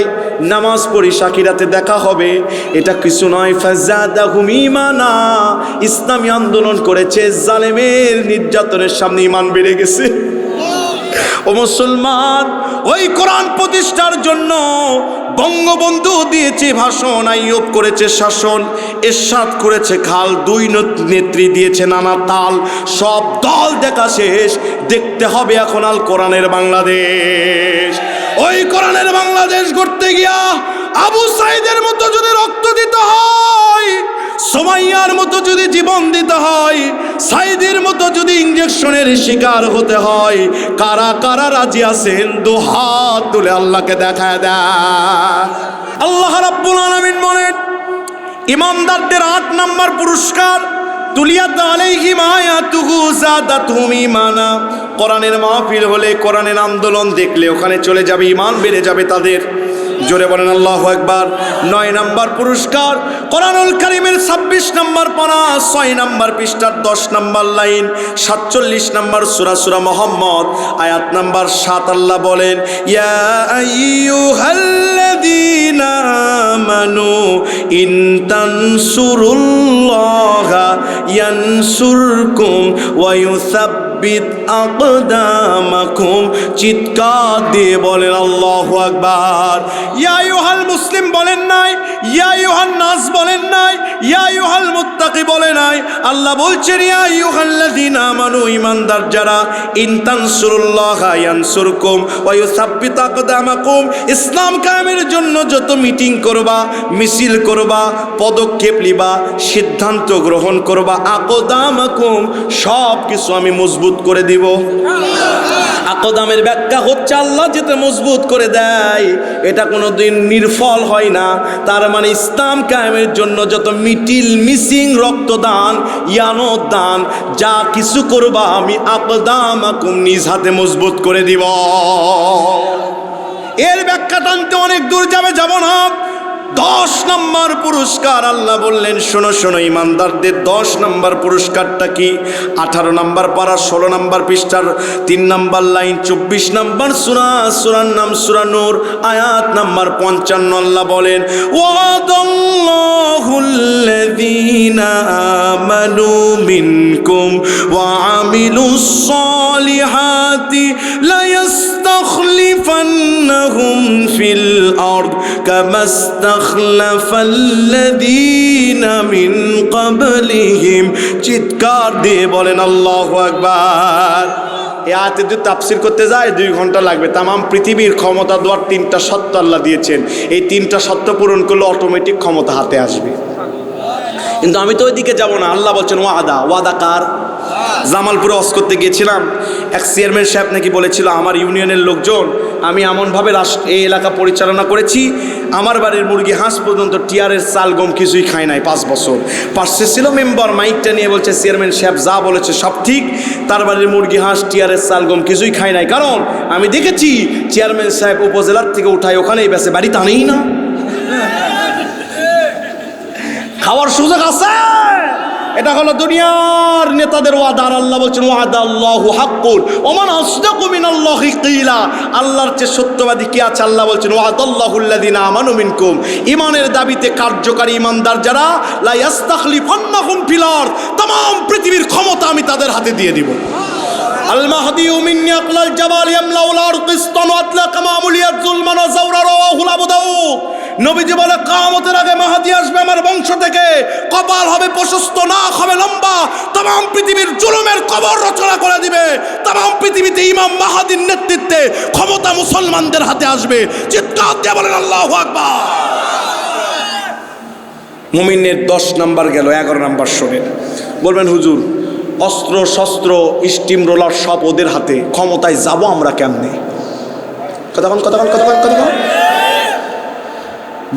নামাজ পড়ি সাকিরাতে দেখা হবে। এটা কিছু নয়, ফাজাদাহুম ঈমানা। ইসলামী আন্দোলন করেছে, জালেমের নির্যাতনের সামনে ঈমান বেড়ে গেছে। ও মুসলমান, ওই কোরআন প্রতিষ্ঠার জন্য বঙ্গবন্ধু দিয়েছে ভাষণ, আইয়ুব করেছে শাসন, এরশাদ করেছে খাল, দুই নেত্রী দিয়েছে নানা তাল। সব দল দেখা শেষ, দেখতে হবে এখন আল কোরআনের বাংলাদেশ। ওই কোরআনের বাংলাদেশ গড়তে গিয়া আবু সাইদের মতো যদি রক্ত দিতে হয়, সুমাইয়ার মতো যদি জীবন দিতে হয়, সাইদের মতো যদি ইঞ্জেকশনের শিকার হতে হয়, কারা কারা রাজি আছেন? দুহাত তুলে আল্লাহকে দেখায় দেয়। আল্লাহ রাব্বুল আলামিন বলেন ইমানদারদের 8 নাম্বার পুরস্কার, তুলিয়াত আলাইহিম আয়াতুহু যাদাতুহুম ঈমানা। কোরআনের মাহফিল হলে, কোরআনের আন্দোলন দেখলে ওখানে চলে যাবে, ঈমান বেড়ে যাবে তাদের। জোরে বলেন আল্লাহু আকবার। 9 নাম্বার পুরস্কার, কোরআনুল কারীমের 26 নাম্বার পারা, 6 নাম্বার পৃষ্ঠার 10 নাম্বার লাইন, 47 নাম্বার সূরা মুহাম্মদ আয়াত নাম্বার 7। আল্লাহ বলেন ইয়া আইয়ুহাল্লাযীনা আমানু ইন তানসুরুল্লাহা ইয়ানসুরকুম ওয়া ইউসাব্বিত আকদামাকুম। চিৎকার দিয়ে বলেন আল্লাহু আকবার। ইয়া আইয়ুহাল মুসলিম বলেন নাই, ইয়া আইয়ুহান নাস বলেন নাই, ইয়া আইয়ুহাল মুত্তাকি বলে নাই। আল্লাহ বলছেন ইয়া আইয়ুহাল্লাযীনা আমানু, ঈমানদার যারা, ইন তানসুরুল্লাহা ইয়ানসুরকুম ওয়া ইউসাব্বিত আকদামাকুম। ইসলাম কায়েমের জন্য যত মিটিং করবা, মিছিল করবা, পদক্ষেপ নিবা, সিদ্ধান্ত গ্রহণ করবা, আকদামাকুম সব কিছু আমি মজবুত করে দিব। আকদামের ব্যাখ্যা হচ্ছে আল্লাহ যেটা মজবুত করে দেয় এটা কোনোদিন নির্ফল হয় না। তার মানে ইসলাম কায়েমের জন্য যত মিটিল মিসিং, রক্তদান, ইয়ানত দান, যা কিছু করবা আমি আকদামাকুম নিজ হাতে মজবুত করে দিব। এর ব্যাখ্যা টানতে অনেক দূর যাব না। 10 নম্বর পুরস্কার আল্লাহ বললেন শোনো শোনো, ইমানদারদের 10 নম্বর পুরস্কারটা কি? 18 নম্বর পারা 16 নম্বর পৃষ্ঠার 3 নম্বর লাইন, 24 নম্বর সূরার নাম সূরা নূর আয়াত নম্বর 55। আল্লাহ বলেন ওয়াদাল্লাহুল্লাযীনা আমানু মিনকুম ওয়া আমিলুস সালিহাতি লা ইয়াস্তাখলিফান্নাহুম ফিল আরদ কামা আখলাফাল্লাযীনা মিন ক্বাবলিহিম। চিৎকার দিয়ে বলেন আল্লাহু আকবার। এই আয়াতে যদি তাফসীর করতে যায় 2 ঘন্টা লাগবে। তামাম পৃথিবীর ক্ষমতা দেওয়ার 3টা সত্য আল্লাহ দিয়েছেন। এই 3টা সত্য পূরণ করলে অটোমেটিক ক্ষমতা হাতে আসবে। কিন্তু আমি তো ওইদিকে যাব না। আল্লাহ বলছেন ওয়াদা কার? জামালপুরে হজ করতে গিয়েছিলাম, এক চেয়ারম্যান সাহেব নাকি বলেছিল আমার ইউনিয়নের লোকজন, আমি এমনভাবে এই এলাকা পরিচালনা করেছি, আমার বাড়ির মুরগি হাঁস পর্যন্ত টিয়ারের চাল গম কিছুই খায় নাই 5 বছর। পাশে ছিল মেম্বার, মাইকটা নিয়ে বলছে চেয়ারম্যান সাহেব যা বলেছে সব ঠিক, তার বাড়ির মুরগি হাঁস টিয়ারের চাল গম কিছুই খায় নাই। কারণ আমি দেখেছি চেয়ারম্যান সাহেব উপজেলার থেকে উঠায় ওখানেই বেঁচে, বাড়িতে আনেই না। খাওয়ার সুযোগ আছে। এটা হলো দুনিয়ার নেতাদের ওয়াদা। আর আল্লাহ বলছেন ওয়াদাল্লাহু হাক্কুন ওয়া মান আসদাকু মিনাল্লাহি কিলা। আল্লাহর চেয়ে সত্যবাদী কে আছে? আল্লাহ বলছেন ওয়াদাল্লাহুল্লাযীনা আমানু মিনকুম। ঈমানের দাবিতে কার্যকারী ঈমানদার যারা, লা ইয়াস্তাখলিফান্নাহুম ফিল আরদ, तमाम পৃথিবীর ক্ষমতা আমি তাদের হাতে দিয়ে দিব। আল মাহদিউ মিন্নি আকলাল জাবাল ইয়ামলাউল আরদ কিসতান ওয়া আতলাকা মামুলিয়াত যুলমান ওয়া যাওরা রাওয়াহুল আবু দাউদ। নবীজি বলে কিয়ামতের আগে মাহদি আসবে আমার বংশ থেকে, কপাল হবে প্রশস্ত, নাক হবে লম্বা, तमाम পৃথিবীর জুলুমের কবর রচনা করে দিবে। तमाम পৃথিবীতে ইমাম মাহদির নেতৃত্বে ক্ষমতা মুসলমানদের হাতে আসবে। চিৎকার দিয়ে বলেন আল্লাহু আকবার। মুমিনের 10 নাম্বার গেল, 11 নাম্বার শোনেন। বলবেন হুজুর অস্ত্র শস্ত্র স্টিম রোলার সব ওদের হাতে, ক্ষমতায় যাব আমরা কেমনে? কতক্ষণ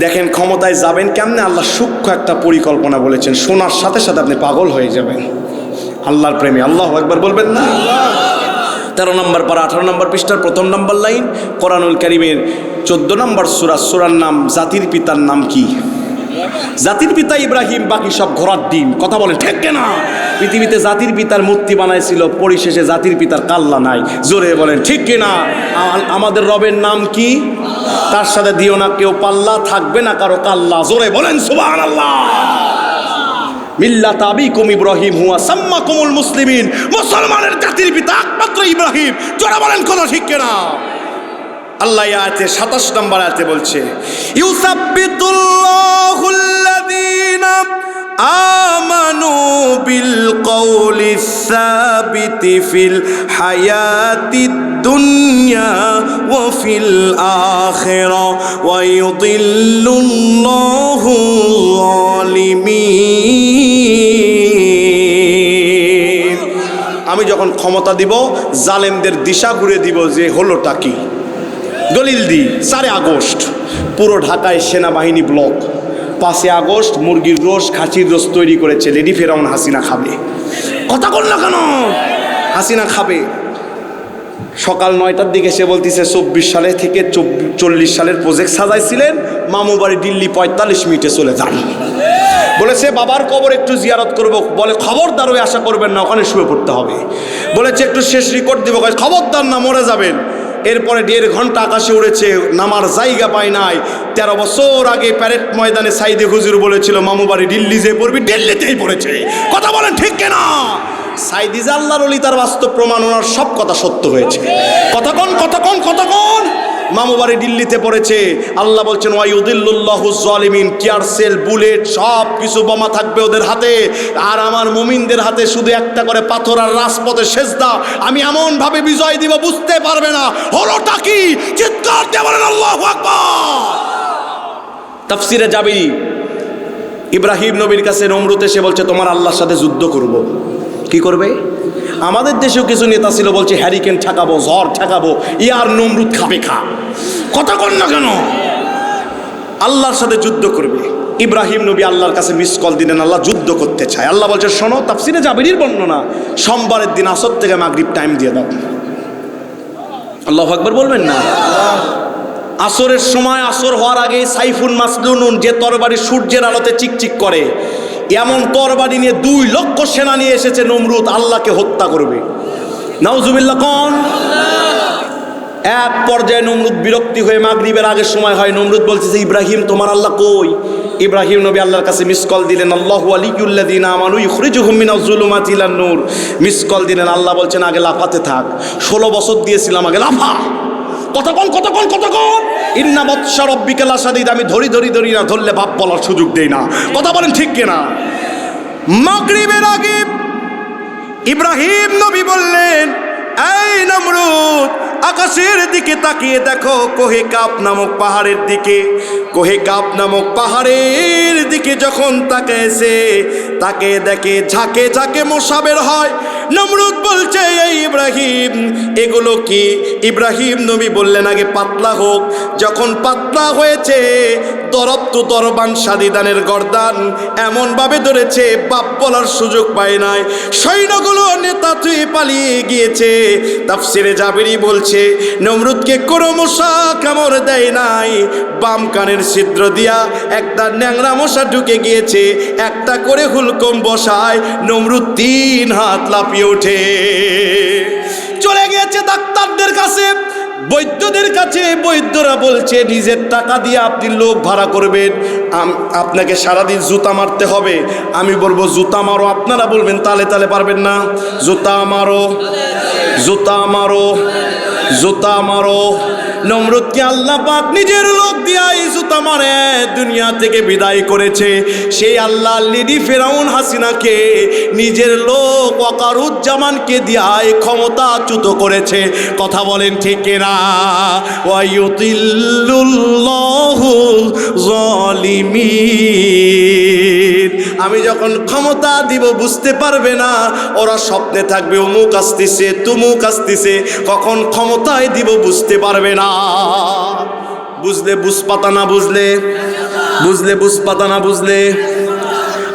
দেখেন ক্ষমতায় যাবেন কেমনে, আল্লাহ সূক্ষ্ম একটা পরিকল্পনা বলেছেন, শোনার সাথে সাথে আপনি পাগল হয়ে যাবেন আল্লাহর প্রেমে। আল্লাহু আকবার বলবেন না? 13 নম্বর পারা 18 নম্বর পৃষ্ঠার 1 নম্বর লাইন, কোরআনুল কারীমের 14 নম্বর সূরা। সূরার নাম জাতির পিতার নাম কি? জাতির পিতা ইব্রাহিম, বাকি সব ঘোড়ার ডিম। কথা বলেন ঠিক না? পৃথিবীতে জাতির পিতার মূর্তি বানাইছিল, পরিশেষে জাতির পিতার কাল্লা নাই। জোরে বলেন ঠিক কিনা? আমাদের রবের নাম কি? তার সাথে দিও না কেউ পাল্লা, থাকবে না কারো কাল্লা। জোরে বলেন সুবহানাল্লাহ। মিল্লাত আবিকুম ইব্রাহিম হুয়া সাম্মাকুমুল মুসলিমিন, মুসলমানের জাতির পিতা একমাত্র ইব্রাহিম। জোরে বলেন কথা ঠিক কিনা? আল্লাহ আয়াতে 27 নম্বর আয়াতে বলছে, ইউসাব্বিতুল্লাহুল্লাযীনা আমানু বিল কওলিস সাবিতি ফিল হায়াতিদ দুনিয়া ওয়া ফিল আখিরা ওয়া ইউদিল্লুল্লাহু যালিমিন। আমি যখন ক্ষমতা দিব, জালেমদের দিশা ঘুরে দিব যে হলোটা কি। দলিল দিই, 4 আগস্ট পুরো ঢাকায় সেনাবাহিনী ব্লক। 5 আগস্ট মুরগির রোস্ট, খাসির রোস্ট তৈরি করেছে, লেডি ফেরাউন হাসিনা খাবে। কথা বল না কেন? হাসিনা খাবে। সকাল 9টার দিকে সে বলতেছে 24 সালে থেকে 40 সালের প্রজেক্ট সাজাইছিলেন, মামু বাড়ি দিল্লি 45 মিনিটে চলে যান। বলেছে বাবার কবর একটু জিয়ারত করব, বলে খবরদার ওই আশা করবেন না, ওখানে শুয়ে পড়তে হবে। বলেছে একটু শেষ রেকর্ড দেবো, খবরদার না, মরে যাবেন। এরপরে 1.5 ঘন্টা আকাশে উড়েছে, নামার জায়গা পায় নাই। 13 বছর আগে প্যারেড ময়দানে সাইদে হুজুর বলেছিল মামু বাড়ি দিল্লি যে পড়বি, দিল্লিতেই পড়েছে। কথা বলেন ঠিক কিনা? সাইদি যে আল্লাহর ওলি তার বাস্তব প্রমাণ, ওনার সব কথা সত্য হয়েছে। কতক্ষণ মামু বাড়ি দিল্লিতে পড়েছে। আল্লাহ বলছেন ওয়াইউদিল্লুল্লাহু যালিমিন, টিয়ার সেল, বুলেট, সব কিছু বোমা থাকবে ওদের হাতে, আর আমার মুমিনদের হাতে শুধু একটা করে পাথর আর রাজপথে সেজদা। আমি এমন ভাবে বিজয় দিব বুঝতে পারবে না হলোটা কি। চিৎকার দিয়ে বলেন আল্লাহু আকবার। তাফসিরে জাবিরি, ইব্রাহিম নবীর কাছে নমরুদ এসে বলছে তোমার আল্লাহর সাথে যুদ্ধ করব। কি করবে? আমাদের দেশেও কিছু নেতা ছিল, বলছে হ্যারিকেন ঠেকাবো, ঝড় ঠেকাবো, ইয়ার নমরুদ খাবে খা। কথা কন না কেন? আল্লাহর সাথে যুদ্ধ করবে। ইব্রাহিম নবী আল্লাহর কাছে মিস কল দিলেন, আল্লাহ যুদ্ধ করতে চায়। আল্লাহ বলছে শোনো, তাফসিরে জাবিরির বর্ণনা, সোমবারের দিন আসর থেকে মাগরিব টাইম দিয়ে দাও। আল্লাহু আকবার বলবেন না? আসরের সময়, আসর হওয়ার আগে সাইফুন মাসলুন, যে তরবারি সূর্যের আলোতে চিকচিক করে, এমন তরবারি নিয়ে 2 লক্ষ সেনা নিয়ে এসেছে নমরুদ, আল্লাহকে হত্যা করবে। নাউজুবিল্লাহ কোন? এক পর্যায়ে নমরুদ বিরক্তি হয়ে, মাগরিবের আগের সময় হয়, নমরুদ বলতেছে ইব্রাহিম তোমার আল্লাহ কই? ইব্রাহিম নবী আল্লাহর কাছে মিস কল দিলেন, আল্লাহু ওয়ালিয়ুল্লাযীনা আমানু ইখরিজুহুম মিনাজ যুলুমাতি ইলান নূর। মিস কল দিলেন, আল্লাহ বলছেন আগে লাফাতে থাক, 16 বছর দিয়েছিলাম, আগে লাফা। কতক্ষণ ইন্না বাতশা রাব্বিকা লাশাদীদ, আমি ধরি না, ধরলে বাপ বলার সুযোগ দেই না। কথা বলেন ঠিক কিনা? মাগরিবের আগে ইব্রাহিম নবী বললেন, এই নমরুদ, আকাশের দিকে তাকিয়ে দেখো, কোহে কাপ নামক পাহাড়ের দিকে। কোহে কাপ নামক পাহাড়ের দিকে যখন তাকাইছে, তাকে দেখে ঝাঁকে ঝাঁকে মশা বের হয়। নমরুদ বলছে এই ইব্রাহিম এগুলো কি? ইব্রাহিম নবী বললেন আগে পাতলা হোক। যখন পাতলা হয়েছে, দরবতু দরবান সাদিদানের গর্দান এমন ভাবে ধরেছে, বাপ বলার সুযোগ পায় নাই। সৈন্যগুলো নেতা তুই পালিয়ে গিয়েছে। তাফসিরে জাবিরি বলছে নমরুদকে কোনো মশা কামড় দেয় নাই, বাম কানের ছিদ্র দিয়া একটা ন্যাংরা মশা ঢুকে গিয়েছে। একটা করে হুলকম বসায় নমরুদ 3 হাত লাফিয়ে ওঠে, চলে গিয়েছে ডাক্তারদের কাছে, বৈদ্যদের কাছে। বৈদ্যরা বলছে নিজের টাকা দিয়ে আপনি লোক ভাড়া করবেন, আপনাকে সারাদিন জুতা মারতে হবে। আমি বলবো জুতা মারো, আপনারা বলবেন তালে তালে পারবেন না। জুতা মারো, জুতা মারো, জুতা মারো। নমরুদকে আল্লাহ পাক নিজের লোক দিয়া এই জুতা মারে দুনিয়া থেকে বিদায় করেছে। সেই আল্লাহ লেডি ফেরাউন হাসিনাকে নিজের লোক ওয়াকারুজ্জামানকে দিয়া এই ক্ষমতাচ্যুত করেছে। কথা বলেন ঠিক না? ওয়ায়ুতিল্লুল্লাহু যালিম মুজরিমিন। আমি যখন ক্ষমতা দিব বুঝতে পারবে না, ওরা স্বপ্নে থাকবে অমুক আসতেছে তুমুক আসতেছে, কখন ক্ষমতায় দিব বুঝতে পারবে না। বুঝলে বুঝ পাতা না বুঝলে, বুঝলে বুঝ পাতা না বুঝলে।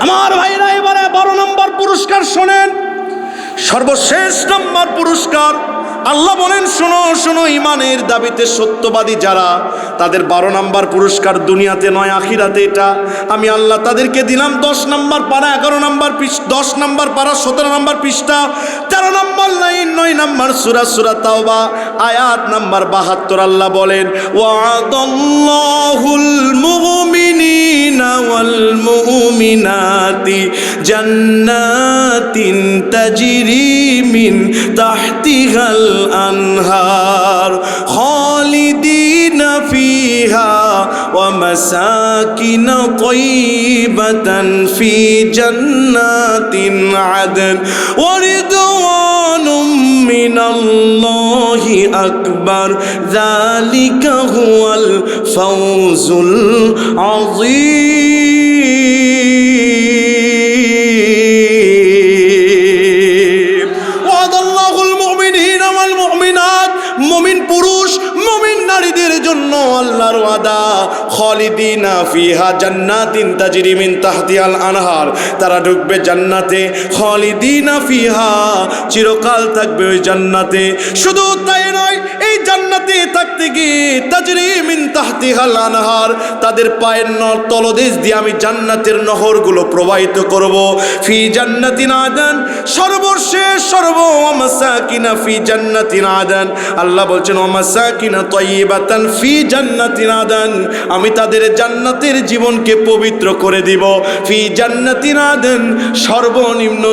আমার ভাইরা এবারে 12 নম্বর পুরস্কার শোনেন, সর্বশেষ নম্বর পুরস্কার। আল্লাহ বলেন শোনো শোনো, ইমানের দাবিতে সত্যবাদী যারা, তাদের 12 নম্বর পুরস্কার দুনিয়াতে নয় আখিরাতে। এটা আমি আল্লাহ তাদেরকে দিলাম 10 নম্বর পারা 11 নম্বর 10 নম্বর পারা 17 নম্বর পৃষ্ঠা 13 নম্বর লাইন 9 নম্বর সূরা তাওবা আয়াত নাম্বার 72। আল্লাহ বলেন ওয়াদাল্লাহুল মুমিনিনা ওয়াল মুমিনাতি জান্নাতিন তাজরি মিন তাহতিহাল الأنهار خالدين فيها ومساكن طيبة في جنات عدن ورضوان من الله أكبر ذلك هو الفوز العظيم মুমিন পুরুষ মুমিন নারীদের জন্য আল্লাহর ওয়াদা খালিদিনা ফিহা জান্নাতিন তাজরি মিন তাহতিহাল আনহার, তারা ঢুকবে জান্নাতে, খালিদিনা ফিহা চিরকাল থাকবে ওই জান্নাতে। শুধু তাই নয়, এই জান্নাতে থাকতে গিয়ে তাজরি মিন তাহতিহাল আনহার, তাদের পায়ের তলদেশ দিয়ে আমি জান্নাতের নহরগুলো প্রবাহিত করব। ফি জান্নাতিন আদান, সর্বশেষ মাসাকিনা ফি জান্নাতিন আদান। আল্লাহ বলছেন ওয়ামাসাকিনা তাইয়িবাতান ফি জান্নাতিন আদান, আমি তাদের জান্নাতের জীবনকে পবিত্র করে দিব। ফি জান্নাতিন আদান, সর্বনিম্ন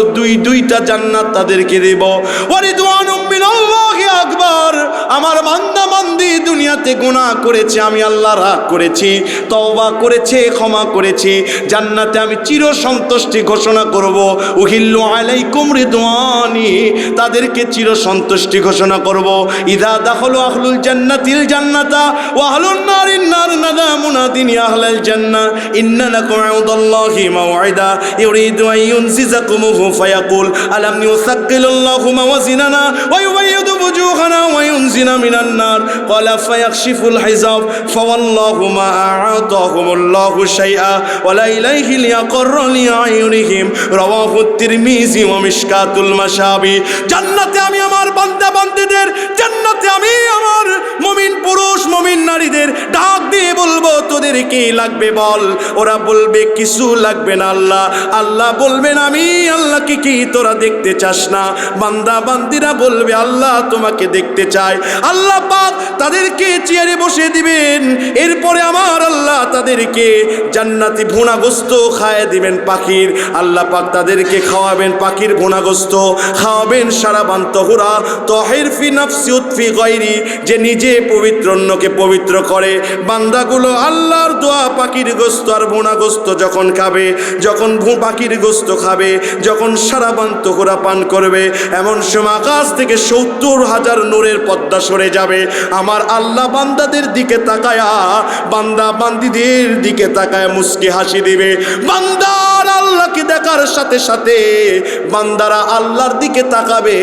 দুইটা জান্নাত তাদেরকে দেব। ওয়া রিদওয়ানুম মিনাল্লাহি আকবার, আমার বান্দা বান্দি দুনিয়াতে গুনাহ করেছে, আমি আল্লাহ রাগ করেছি, তওবা করেছে, ক্ষমা করেছি, জান্নাতে আমি চির সন্তুষ্টি ঘোষণা করব। উহিল্লু আলাইকুম রিদওয়ানি, তাদেরকে চির সন্তুষ্টি ঘোষণা করব। ইদা দাখালু আহলুল জান্নাতিল জান্নাতা ওয়া আহলুন নারিন নার নাদা মুনাদিন ইয়া আহলাল জান্নাহ ইন্না লাকুম ইনদাল্লাহি মাওইদা ইউরিদু আন ইউনজিজাকুমুহু ফায়াকুল আলাম ইউসাক্কিলুল্লাহু মাওয়াজিনানা ওয়া ইউবাইয়িদু বুজুহানা ওয়া ইউনজিনা মিনান নার ক্বালা ফায়াকশিফুল হিজাব ফাওয়াল্লাহু মা আ'তাহুমুল্লাহু শাইআ ওয়া লা ইলাইহি লিয়াকররা লিআইউনিহিম রাওয়াহু তিরমিজি ওয়া মিশকাতুল মাশাবি। জান্নাতে আমি আমার বান্দা বান্দীদের, জান্নাতে আমি আমার মুমিন পুরুষ মুমিন নারীদের ডাক দিয়ে বলবো তোদের কি লাগবে বল। ওরা বলবে কিছু লাগবে না আল্লাহ। আল্লাহ বলবেন আমি আল্লাহকে কি তোরা দেখতে চাস না? বান্দা বান্দিরা বলবে আল্লাহ তোমাকে দেখতে চাই। আল্লাহ পাক তাদেরকে চেয়ারে বসে দিবেন, এরপরে আমার আল্লাহ তাদেরকে জান্নাতি ভুনা গোস্ত খাইয়ে দিবেন পাখির। আল্লাহ পাক তাদেরকে খাওয়াবেন পাখির ভুনা গোস্ত, খাওয়াবেন সারাবান তহুরা তহির ফি নাফসি উতফি গায়রি, যে নিজে পবিত্র অন্যকে পবিত্র করে। বান্দাগুলো আল্লাহর দোয়া পাখির গোস্ত আর ভুনা গোস্ত যখন খাবে, যখন পাখির গোস্ত খাবে, যখন সারাবান তহুরা পান করবে, এমন সময় আকাশ থেকে 70,000 নূরের পর্দা সরে যাবে। আমার আল্লাহ বান্দাদের দিকে তাকায়া, বান্দা বান্দিদের দিকে তাকায় মুস্কি হাসি দিবে। বান্দার আল্লাহকে দেখার সাথে সাথে বান্দারা আল্লাহর দিকে তাকাবে।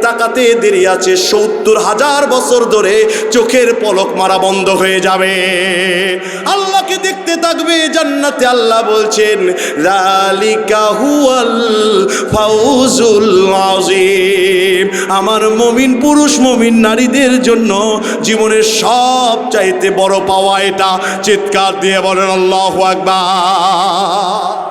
তাকাতে দেরি আছে, 70,000 বছর ধরে চোখের পলক মারা বন্ধ হয়ে যাবে। আল্লাহকে দেখতে থাকবে জান্নাতে। আল্লাহ বলছেন যালিকা হুয়াল ফাউজুল আযীম, আমার মুমিন পুরুষ মুমিন নারীদের জন্য জীবনের সব চাইতে বড় পাওয়া এটা। চিৎকার দিয়ে বলেন আল্লাহু আকবার।